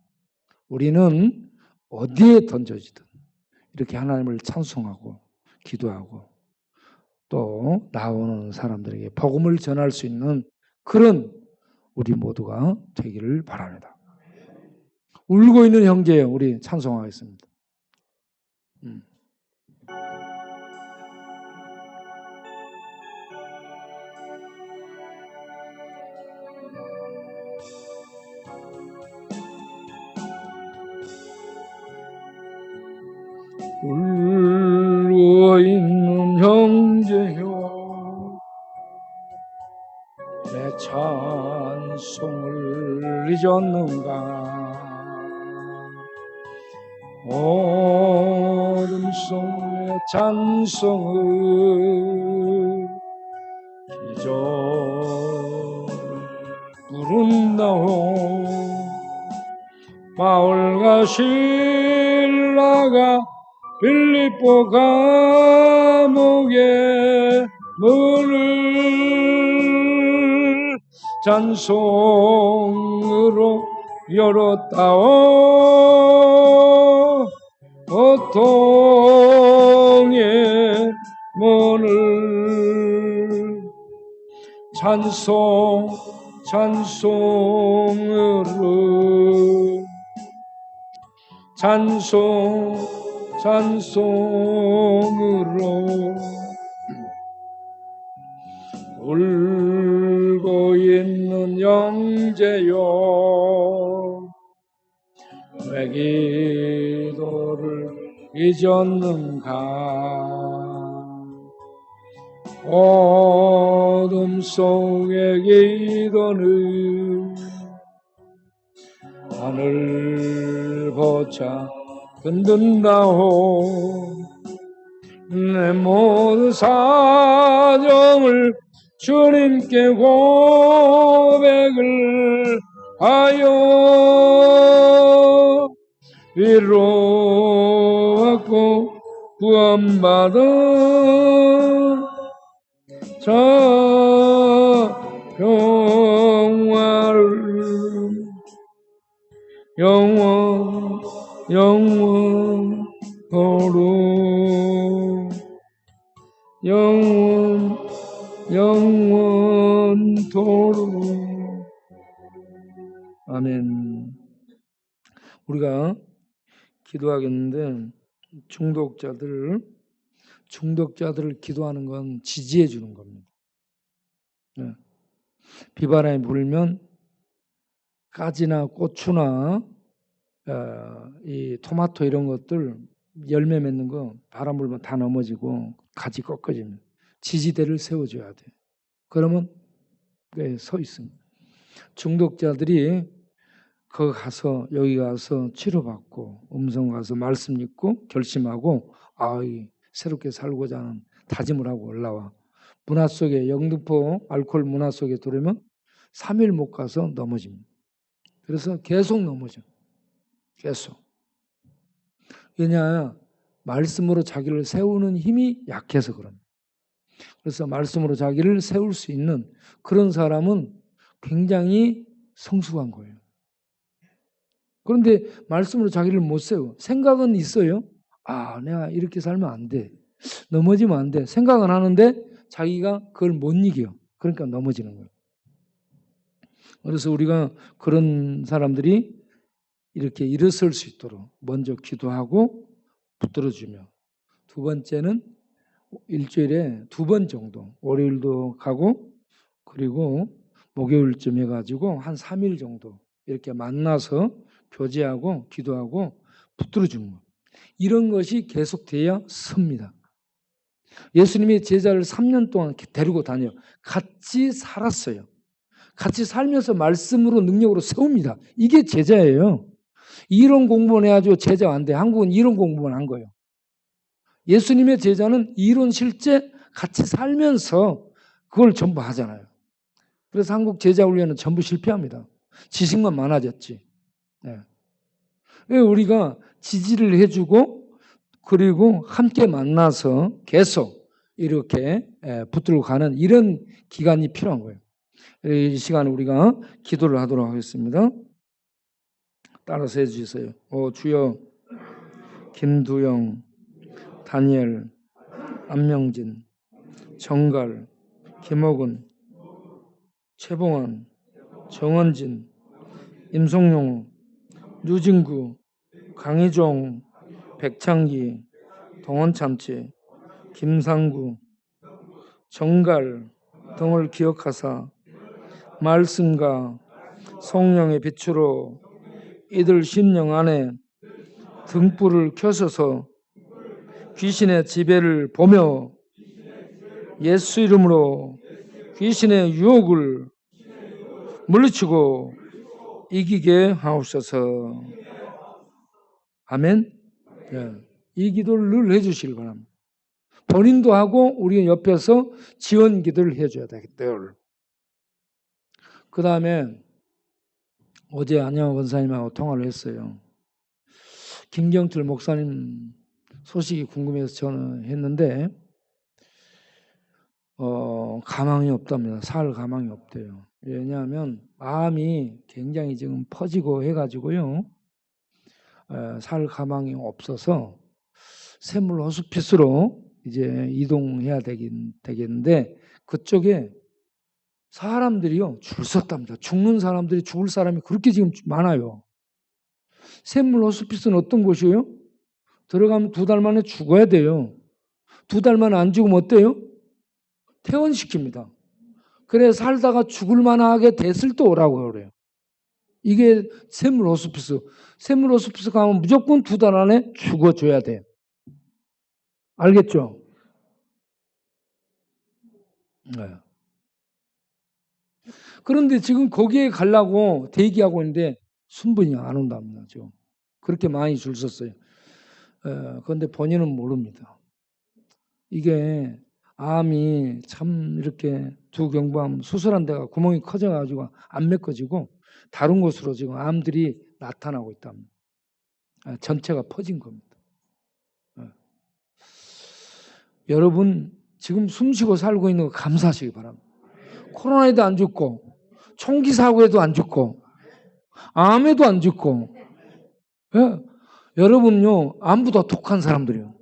우리는 어디에 던져지든 이렇게 하나님을 찬송하고 기도하고 또 나오는 사람들에게 복음을 전할 수 있는 그런 우리 모두가 되기를 바랍니다. 울고 있는 형제요, 우리 찬송하겠습니다. 울고 있는 형제여, 내 찬송을 잊었는가. 어둠 속의 찬송을 기적 부른다오. 바울과 신라가 빌립보 감옥의 문을 찬송으로 열었다오. 고통의 문을 찬송으로 찬송으로 울고 있는 형제여, 왜 기도를 잊었는가. 어둠 속의 기도는 하늘보자 흔든다오. 내 모든 사정을 주님께 고백을 하여 위로하고 구원받은 자 평화 영원 영원토록 영원토록. 아멘. 우리가 기도하겠는데 중독자들을 기도하는 건 지지해 주는 겁니다. 네. 비바람이 불면 가지나 고추나 이 토마토 이런 것들 열매 맺는 거 바람 불면 다 넘어지고 가지 꺾어집니다. 지지대를 세워줘야 돼. 그러면 서 있습니다. 중독자들이 여기 가서 치료받고 음성 가서 말씀 읽고 결심하고 새롭게 살고자 하는 다짐을 하고 올라와. 문화 속에 영등포 알코올 문화 속에 들어오면 3일 못 가서 넘어집니다. 그래서 계속 넘어져. 계속. 왜냐? 말씀으로 자기를 세우는 힘이 약해서 그럽니다. 그래서 말씀으로 자기를 세울 수 있는 그런 사람은 굉장히 성숙한 거예요. 그런데 말씀으로 자기를 못 세워. 생각은 있어요. 내가 이렇게 살면 안 돼. 넘어지면 안 돼. 생각은 하는데 자기가 그걸 못 이겨. 그러니까 넘어지는 거예요. 그래서 우리가 그런 사람들이 이렇게 일어설 수 있도록 먼저 기도하고 붙들어주며, 두 번째는 일주일에 2번 정도, 월요일도 가고 그리고 목요일쯤 해가지고 한 3일 정도 이렇게 만나서 교제하고 기도하고 붙들어주는 것. 이런 것이 계속돼야 섭니다. 예수님이 제자를 3년 동안 데리고 다녀요. 같이 살았어요. 같이 살면서 말씀으로 능력으로 세웁니다. 이게 제자예요. 이론 공부만 해가지고 제자가 안 돼. 한국은 이론 공부만 한 거예요. 예수님의 제자는 이론 실제 같이 살면서 그걸 전부 하잖아요. 그래서 한국 제자 훈련은 전부 실패합니다. 지식만 많아졌지. 네. 우리가 지지를 해주고 그리고 함께 만나서 계속 이렇게 붙들고 가는 이런 기간이 필요한 거예요. 이 시간에 우리가 기도를 하도록 하겠습니다. 따라서 해주세요. 주여, 김두영, 다니엘, 안명진, 정갈, 김옥은, 최봉환, 정원진, 임성용, 유진구, 강희종, 백창기, 동원참치, 김상구, 정갈 등을 기억하사 말씀과 성령의 빛으로 이들 심령 안에 등불을 켜셔서 귀신의 지배를 보며 예수 이름으로 귀신의 유혹을 물리치고 이기게 하옵소서. 아멘. 네. 이 기도를 늘 해주시기 바랍니다. 본인도 하고 우리 옆에서 지원 기도를 해줘야 되겠대요. 그 다음에 어제 안양호 권사님하고 통화를 했어요. 김경틀 목사님 소식이 궁금해서 전화했는데 가망이 없답니다. 살 가망이 없대요. 왜냐하면 마음이 굉장히 지금 퍼지고 해가지고요. 살 가망이 없어서 샘물 호스피스로 이제 이동해야 되겠는데 그쪽에 사람들이요 줄 섰답니다. 죽는 사람들이 죽을 사람이 그렇게 지금 많아요. 샘물 호스피스는 어떤 곳이에요? 들어가면 2달 만에 죽어야 돼요. 2달 만에 안 죽으면 어때요? 퇴원시킵니다. 그래 살다가 죽을 만하게 됐을 때 오라고 그래요. 이게 샘물 호스피스. 샘물 호스피스 가면 무조건 2달 안에 죽어줘야 돼요. 알겠죠? 네. 그런데 지금 거기에 가려고 대기하고 있는데 순번이 안 온답니다. 지금 그렇게 많이 줄 섰어요. 그런데 본인은 모릅니다. 이게 암이 참 이렇게 두 경부암 수술한 데가 구멍이 커져가지고 안 메꿔지고 다른 곳으로 지금 암들이 나타나고 있답니다. 전체가 퍼진 겁니다. 여러분 지금 숨쉬고 살고 있는 거 감사하시기 바랍니다. 코로나에도 안 죽고 총기 사고에도 안 죽고 암에도 안 죽고 예. 여러분요, 안보다 독한 사람들이요.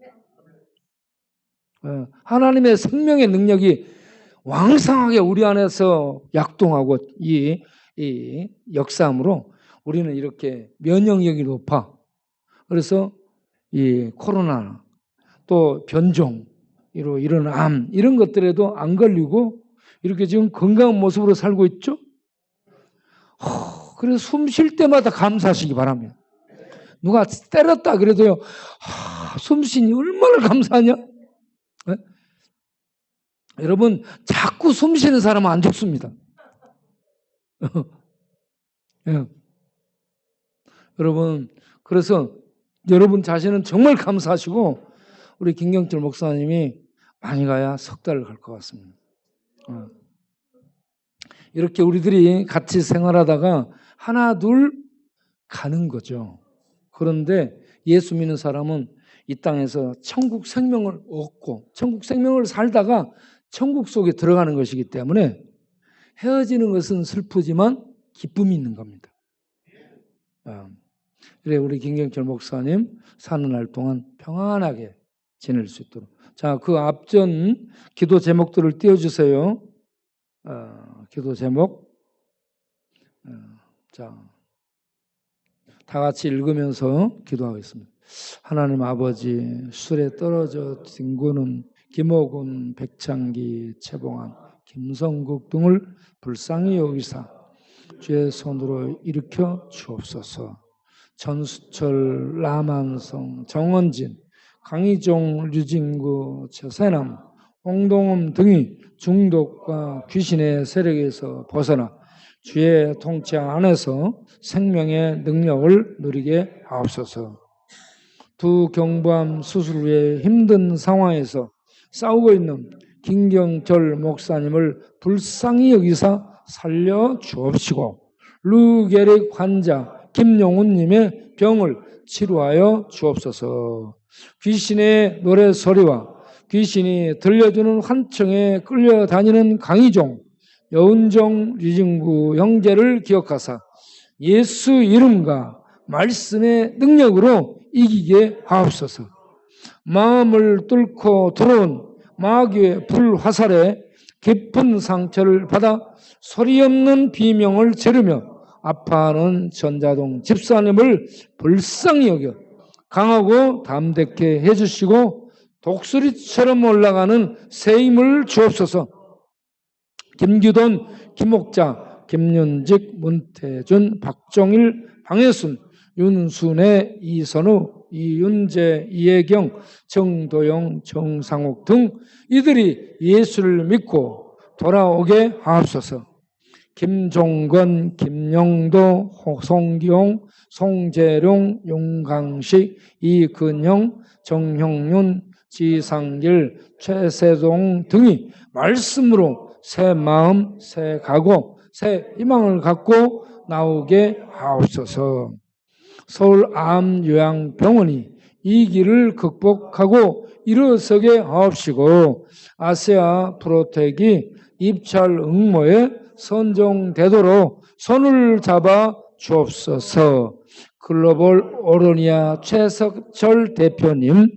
예. 하나님의 생명의 능력이 왕성하게 우리 안에서 약동하고 이 역사함으로 우리는 이렇게 면역력이 높아. 그래서 이 코로나 또 변종으로 이런 암 이런 것들에도 안 걸리고 이렇게 지금 건강한 모습으로 살고 있죠. 그래서 숨 쉴 때마다 감사하시기 바랍니다. 누가 때렸다 그래도요. 숨 쉬니 얼마나 감사하냐. 네? 여러분 자꾸 숨 쉬는 사람은 안 죽습니다. 네. 여러분 그래서 여러분 자신은 정말 감사하시고 우리 김경철 목사님이 많이 가야 석 달을 갈 것 같습니다. 이렇게 우리들이 같이 생활하다가 하나 둘 가는 거죠. 그런데 예수 믿는 사람은 이 땅에서 천국 생명을 얻고 천국 생명을 살다가 천국 속에 들어가는 것이기 때문에 헤어지는 것은 슬프지만 기쁨이 있는 겁니다. 그래 우리 김경철 목사님 사는 날 동안 평안하게 지낼 수 있도록. 자, 그 앞전 기도 제목들을 띄워주세요. 기도 제목. 자, 다 같이 읽으면서 기도하겠습니다. 하나님 아버지, 술에 떨어져 뒹구는 김호군, 백창기, 최봉환, 김성국 등을 불쌍히 여기사 주의 손으로 일으켜 주옵소서. 전수철, 라만성, 정원진, 강희종, 류진구, 최세남, 홍동음 등이 중독과 귀신의 세력에서 벗어나 주의 통치 안에서 생명의 능력을 누리게 하옵소서. 두 경부암 수술 후에 힘든 상황에서 싸우고 있는 김경철 목사님을 불쌍히 여기사 살려 주옵시고 르게릭 환자 김용훈님의 병을 치료하여 주옵소서. 귀신의 노래소리와 귀신이 들려주는 환청에 끌려다니는 강희종, 여운정, 류진구 형제를 기억하사 예수 이름과 말씀의 능력으로 이기게 하옵소서. 마음을 뚫고 들어온 마귀의 불화살에 깊은 상처를 받아 소리 없는 비명을 지르며 아파하는 전자동 집사님을 불쌍히 여겨 강하고 담대케 해주시고 독수리처럼 올라가는 새 힘을 주옵소서. 김규돈, 김옥자, 김윤직, 문태준, 박정일, 방혜순, 윤순애, 이선우, 이윤재, 이혜경, 정도영, 정상욱 등 이들이 예수를 믿고 돌아오게 하옵소서. 김종건, 김영도, 송기용, 송재룡, 윤강식, 이근형, 정형윤, 지상길, 최세동 등이 말씀으로 새 마음, 새 각오, 새 희망을 갖고 나오게 하옵소서. 서울암요양병원이 이 길을 극복하고 일어서게 하옵시고 아세아 프로텍이 입찰 응모에 선정되도록 손을 잡아 주옵소서. 글로벌 오로니아 최석철 대표님,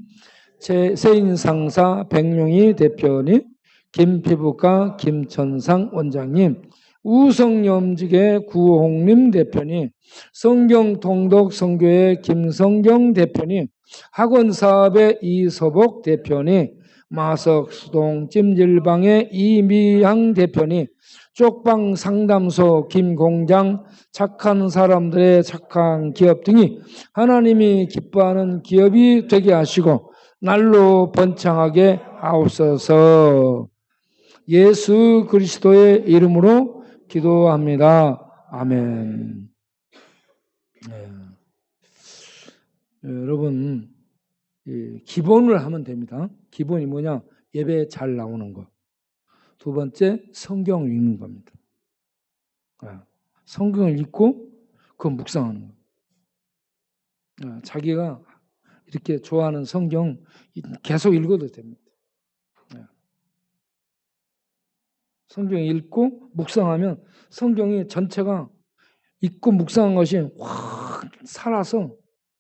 세인상사 백룡희 대표님, 김피부과 김천상 원장님, 우성염직의 구홍림 대표님, 성경통독 성교회 김성경 대표님, 학원사업의 이서복 대표님, 마석수동 찜질방의 이미향 대표님, 쪽방 상담소 김공장, 착한 사람들의 착한 기업 등이 하나님이 기뻐하는 기업이 되게 하시고 날로 번창하게 하옵소서. 예수 그리스도의 이름으로 기도합니다. 아멘. 네. 여러분 기본을 하면 됩니다. 기본이 뭐냐? 예배에 잘 나오는 거. 두 번째, 성경을 읽는 겁니다. 성경을 읽고 그 묵상하는 거. 자기가 이렇게 좋아하는 성경 계속 읽어도 됩니다. 성경 읽고 묵상하면 성경이 전체가 읽고 묵상한 것이 확 살아서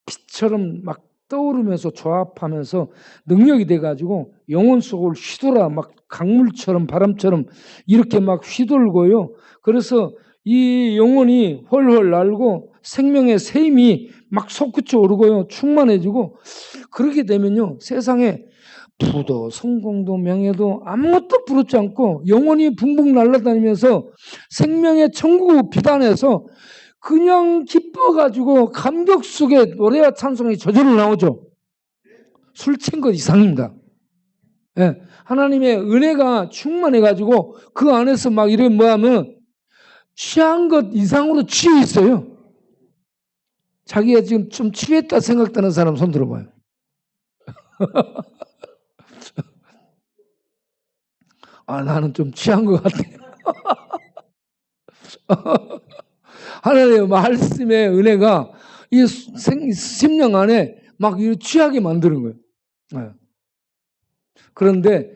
빛처럼 막 떠오르면서 조합하면서 능력이 돼가지고 영혼 속을 휘돌아 막 강물처럼 바람처럼 이렇게 막 휘돌고요. 그래서 이 영혼이 훨훨 날고 생명의 샘이 막 솟구쳐 오르고요. 충만해지고 그렇게 되면요. 세상에 부도 성공도 명예도 아무것도 부럽지 않고 영혼이 붕붕 날아다니면서 생명의 천국을 비단해서 그냥 기뻐가지고 감격 속에 노래와 찬송이 저절로 나오죠. 술 취한 것 이상입니다. 예, 하나님의 은혜가 충만해가지고 그 안에서 막 이래 뭐하면 취한 것 이상으로 취해 있어요. 자기가 지금 좀 취했다 생각되는 사람 손 들어봐요. 아, 나는 좀 취한 것 같아. 하나님의 말씀의 은혜가 이 심령 안에 막 취하게 만드는 거예요. 네. 그런데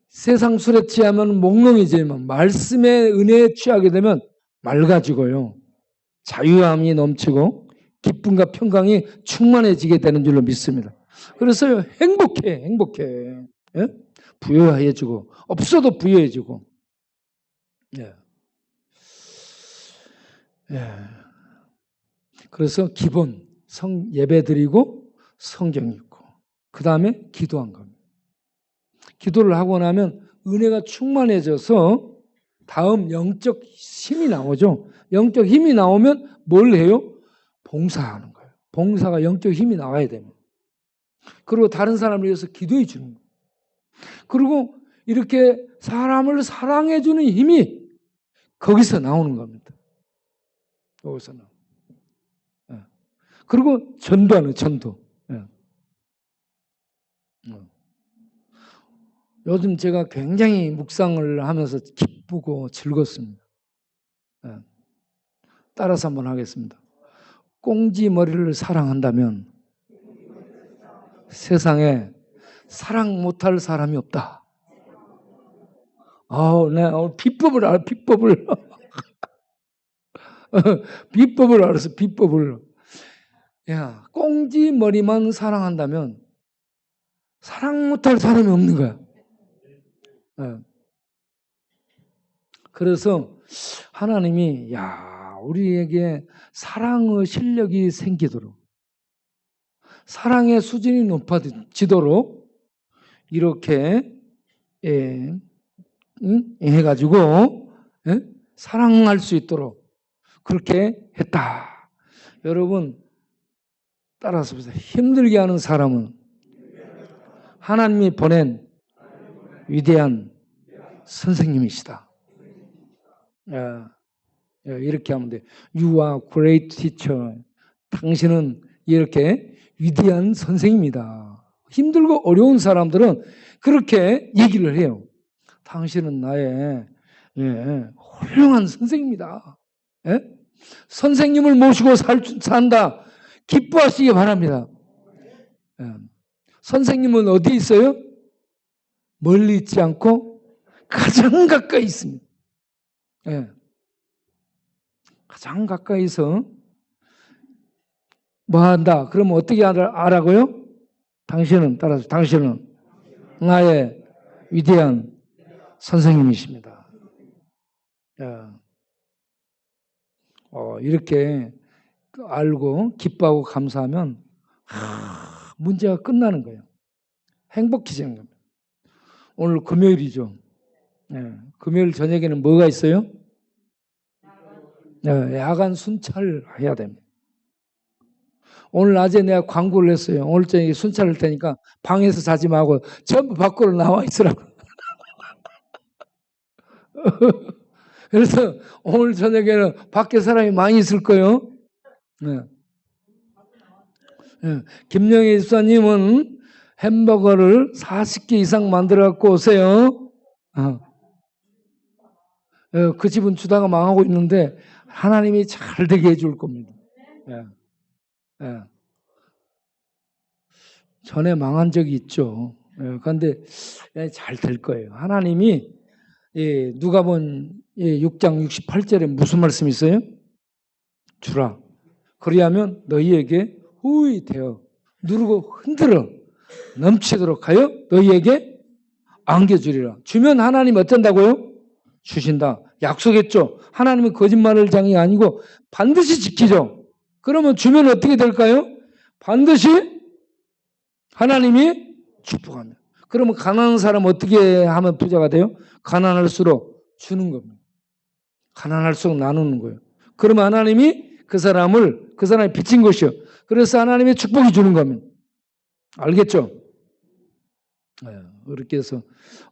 세상 술에 취하면 몽롱해지만 말씀의 은혜에 취하게 되면 맑아지고요. 자유함이 넘치고 기쁨과 평강이 충만해지게 되는 줄로 믿습니다. 그래서 행복해. 예? 부여해지고 없어도 부여해지고. 예. 예. 그래서 기본 예배 드리고 성경 읽고 그 다음에 기도한 겁니다. 기도를 하고 나면 은혜가 충만해져서 다음 영적 힘이 나오죠. 영적 힘이 나오면 뭘 해요? 봉사하는 거예요. 봉사가 영적 힘이 나와야 됩니다. 그리고 다른 사람을 위해서 기도해 주는 거예요. 그리고 이렇게 사람을 사랑해 주는 힘이 거기서 나오는 겁니다. 여기서 나오는. 예. 그리고 전도하는 전도. 예. 요즘 제가 굉장히 묵상을 하면서 기쁘고 즐겁습니다. 예. 따라서 한번 하겠습니다. 꽁지 머리를 사랑한다면 세상에 사랑 못할 사람이 없다. 네, 비법을 알아, 비법을. 비법을 알았어, 비법을. 야, 꽁지 머리만 사랑한다면 사랑 못할 사람이 없는 거야. 네. 그래서 하나님이, 우리에게 사랑의 실력이 생기도록, 사랑의 수준이 높아지도록, 이렇게, 해가지고, 사랑할 수 있도록, 그렇게 했다. 여러분, 따라서 보세요. 힘들게 하는 사람은 하나님이 보낸 위대한 선생님이시다. 이렇게 하면 돼요. You are great teacher. 당신은 이렇게 위대한 선생입니다. 힘들고 어려운 사람들은 그렇게 얘기를 해요. 당신은 나의 훌륭한 선생입니다. 선생님을 모시고 산다. 기뻐하시기 바랍니다. 선생님은 어디 있어요? 멀리 있지 않고 가장 가까이 있습니다. 가장 가까이서 뭐 한다? 그러면 어떻게 하라고요? 당신은 나의 위대한 선생님이십니다. 이렇게 알고 기뻐하고 감사하면 문제가 끝나는 거예요. 행복해지는 겁니다. 오늘 금요일이죠. 금요일 저녁에는 뭐가 있어요? 야간 순찰해야 됩니다. 오늘 낮에 내가 광고를 했어요. 오늘 저녁에 순찰할 테니까 방에서 자지 말고 전부 밖으로 나와 있으라고. 그래서 오늘 저녁에는 밖에 사람이 많이 있을 거예요. 김영애 집사님은 햄버거를 40개 이상 만들어 갖고 오세요. 그 집은 주다가 망하고 있는데 하나님이 잘 되게 해줄 겁니다. 전에 망한 적이 있죠. 그런데 잘 될 거예요. 하나님이 누가복음 6장 68절에 무슨 말씀이 있어요? 주라. 그리하면 너희에게 후이 되어 누르고 흔들어 넘치도록 하여 너희에게 안겨주리라. 주면 하나님 어쩐다고요? 주신다. 약속했죠. 하나님은 거짓말장이 아니고 반드시 지키죠. 그러면 주면 어떻게 될까요? 반드시 하나님이 축복합니다. 그러면 가난한 사람 어떻게 하면 부자가 돼요? 가난할수록 주는 겁니다. 가난할수록 나누는 거예요. 그러면 하나님이 그 사람이 빚진 것이요. 그래서 하나님의 축복이 주는 겁니다. 알겠죠? 그렇게 해서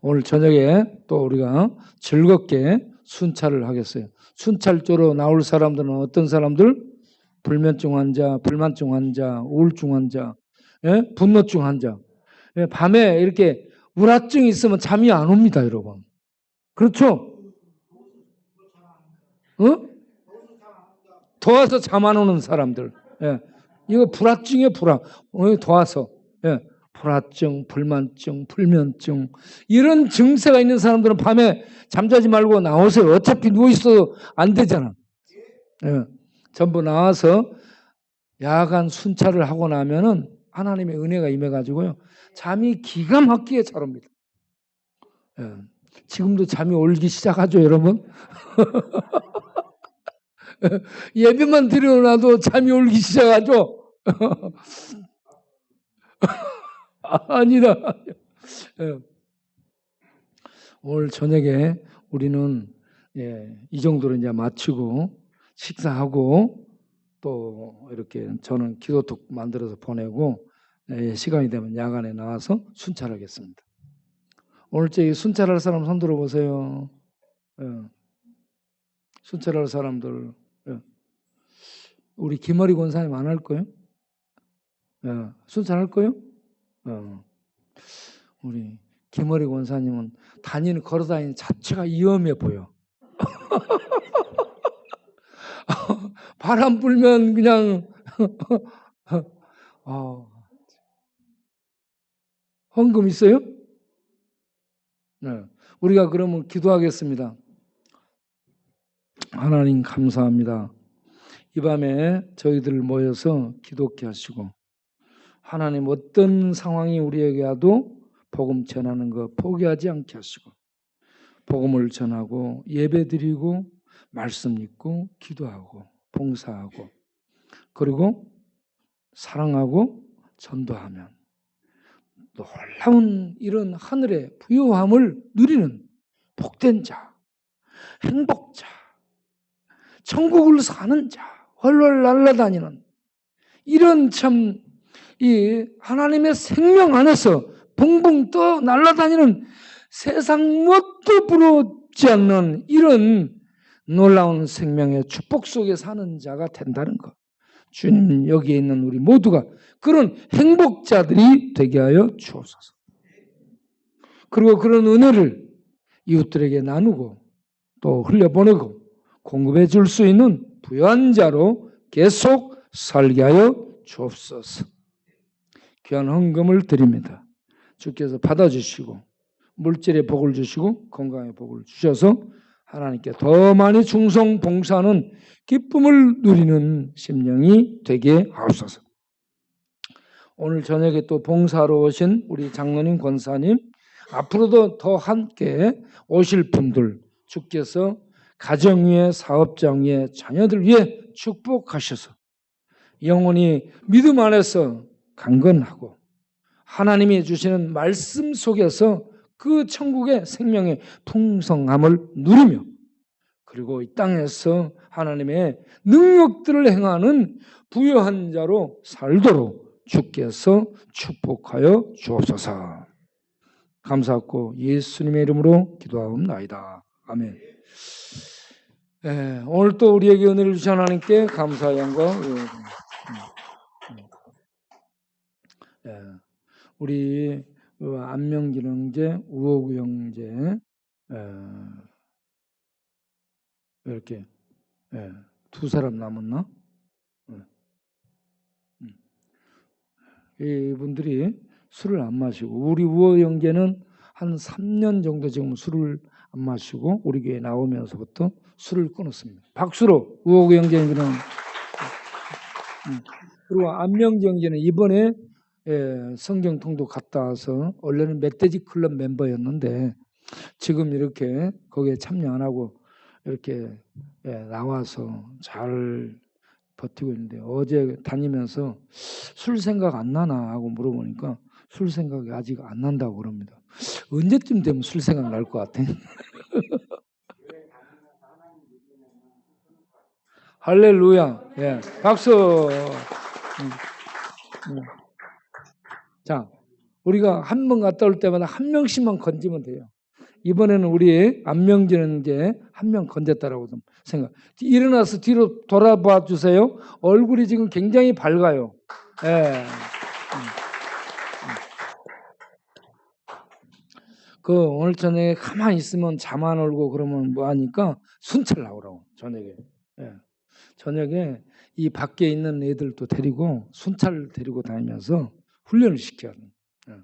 오늘 저녁에 또 우리가 즐겁게 순찰을 하겠어요. 순찰조로 나올 사람들은 어떤 사람들? 불면증 환자, 불만증 환자, 우울증 환자, 분노증 환자. 밤에 이렇게 우울증이 있으면 잠이 안 옵니다, 여러분. 그렇죠? 더워서 잠 안 오는 사람들. 이거 불화증이에요, 불화. 더워서. 불화증, 불만증, 불면증 이런 증세가 있는 사람들은 밤에 잠자지 말고 나오세요. 어차피 누워있어도 안 되잖아. 전부 나와서 야간 순찰을 하고 나면은 하나님의 은혜가 임해가지고요. 잠이 기가 막히게 잘 옵니다. 지금도 잠이 올기 시작하죠, 여러분? 예배만 드려놔도 잠이 올기 시작하죠? 아니다. 오늘 저녁에 우리는 이 정도로 이제 마치고 식사하고 또 이렇게 저는 기도톡 만들어서 보내고 시간이 되면 야간에 나와서 순찰하겠습니다. 오늘 저기 순찰할 사람 손 들어보세요. 순찰할 사람들. 우리 김어리 권사님 안 할 거예요? 순찰할 거예요? 우리 김어리 권사님은 걸어다니는 자체가 위험해 보여. 바람 불면 그냥 헌금 있어요? 우리가 그러면 기도하겠습니다. 하나님 감사합니다. 이 밤에 저희들 모여서 기도케 하시고 하나님 어떤 상황이 우리에게 와도 복음 전하는 거 포기하지 않게 하시고 복음을 전하고 예배드리고 말씀 읽고 기도하고 봉사하고 그리고 사랑하고 전도하면 놀라운 이런 하늘의 부요함을 누리는 복된 자, 행복자, 천국을 사는 자, 훨훨 날아다니는 이런 참 이 하나님의 생명 안에서 붕붕 떠 날아다니는 세상 뭣도 부럽지 않는 이런 놀라운 생명의 축복 속에 사는 자가 된다는 것. 주님 여기에 있는 우리 모두가 그런 행복자들이 되게 하여 주옵소서. 그리고 그런 은혜를 이웃들에게 나누고 또 흘려보내고 공급해 줄 수 있는 부유한 자로 계속 살게 하여 주옵소서. 귀한 헌금을 드립니다. 주께서 받아주시고 물질의 복을 주시고 건강의 복을 주셔서 하나님께 더 많이 충성 봉사하는 기쁨을 누리는 심령이 되게 하옵소서. 오늘 저녁에 또 봉사하러 오신 우리 장로님, 권사님 앞으로도 더 함께 오실 분들 주께서 가정 위에 사업장 위에 자녀들 위에 축복하셔서 영원히 믿음 안에서 강건하고 하나님이 주시는 말씀 속에서 그 천국의 생명의 풍성함을 누리며 그리고 이 땅에서 하나님의 능력들을 행하는 부유한 자로 살도록 주께서 축복하여 주옵소서. 감사하고 예수님의 이름으로 기도하옵나이다. 아멘. 오늘 또 우리에게 은혜를 주신 하나님께 감사의 영광. 우리 안명길 형제, 우호구 형제 이렇게 두 사람 남았나? 이분들이 술을 안 마시고 우리 우호 형제는 한 3년 정도 지금 술을 안 마시고 우리 교회 나오면서부터 술을 끊었습니다. 박수로 우호구 형제는 그리고 안명경제는 이번에 성경 통독 갔다 와서 원래는 멧돼지 클럽 멤버였는데 지금 이렇게 거기에 참여 안 하고 이렇게 나와서 잘 버티고 있는데 어제 다니면서 술 생각 안 나나 하고 물어보니까 술 생각이 아직 안 난다고 그럽니다. 언제쯤 되면 술 생각 날 것 같아? 할렐루야. 예. 박수. 자, 우리가 한 번 갔다 올 때마다 한 명씩만 건지면 돼요. 이번에는 우리 안명진은 이제 한 명 건졌다라고 생각. 일어나서 뒤로 돌아봐 주세요. 얼굴이 지금 굉장히 밝아요. 예. 그 오늘 저녁에 가만히 있으면 잠 안 오고 그러면 뭐 하니까 순찰 나오라고 저녁에. 예. 저녁에 이 밖에 있는 애들도 데리고 순찰 데리고 다니면서 훈련을 시켜야 돼요. 예.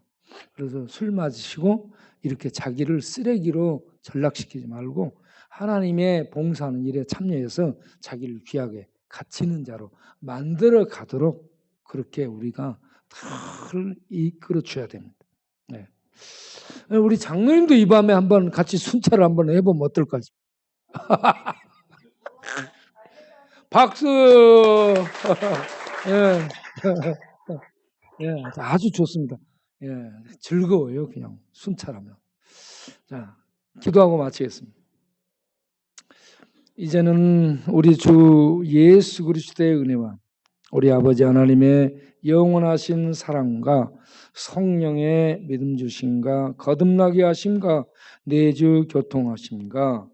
그래서 술 마시고 이렇게 자기를 쓰레기로 전락시키지 말고 하나님의 봉사하는 일에 참여해서 자기를 귀하게 갇히는 자로 만들어 가도록 그렇게 우리가 다 이끌어 줘야 됩니다. 네. 우리 장로님도 이 밤에 한번 같이 순찰을 한번 해보면 어떨까? 박수! 예. 예, 아주 좋습니다. 예, 즐거워요, 그냥 순찰하면. 자, 기도하고 마치겠습니다. 이제는 우리 주 예수 그리스도의 은혜와 우리 아버지 하나님의 영원하신 사랑과 성령의 믿음 주심과 거듭나게 하심과 내주 교통하심과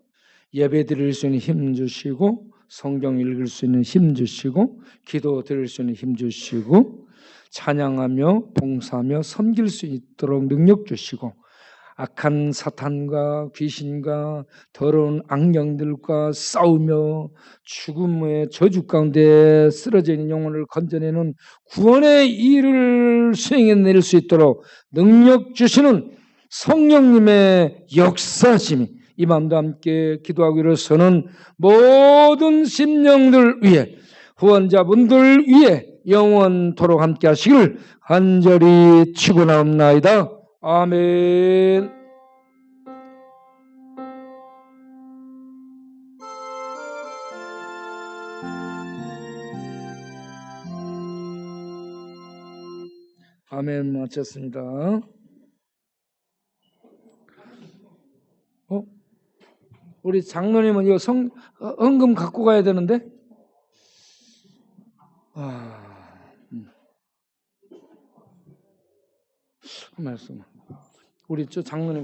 예배 드릴 수 있는 힘 주시고 성경 읽을 수 있는 힘 주시고 기도 드릴 수 있는 힘 주시고 찬양하며 봉사하며 섬길 수 있도록 능력 주시고 악한 사탄과 귀신과 더러운 악령들과 싸우며 죽음의 저주 가운데 쓰러져 있는 영혼을 건져내는 구원의 일을 수행해낼 수 있도록 능력 주시는 성령님의 역사심이 이 마음도 함께 기도하고 일어서는 모든 심령들 위해 후원자분들 위해 영원토록 함께 하시기를 간절히 축원하옵나이다. 아멘. 아멘. 마쳤습니다. 우리 장로님은 이거 헌금 갖고 가야 되는데? 한 말씀. 우리 저 장로님.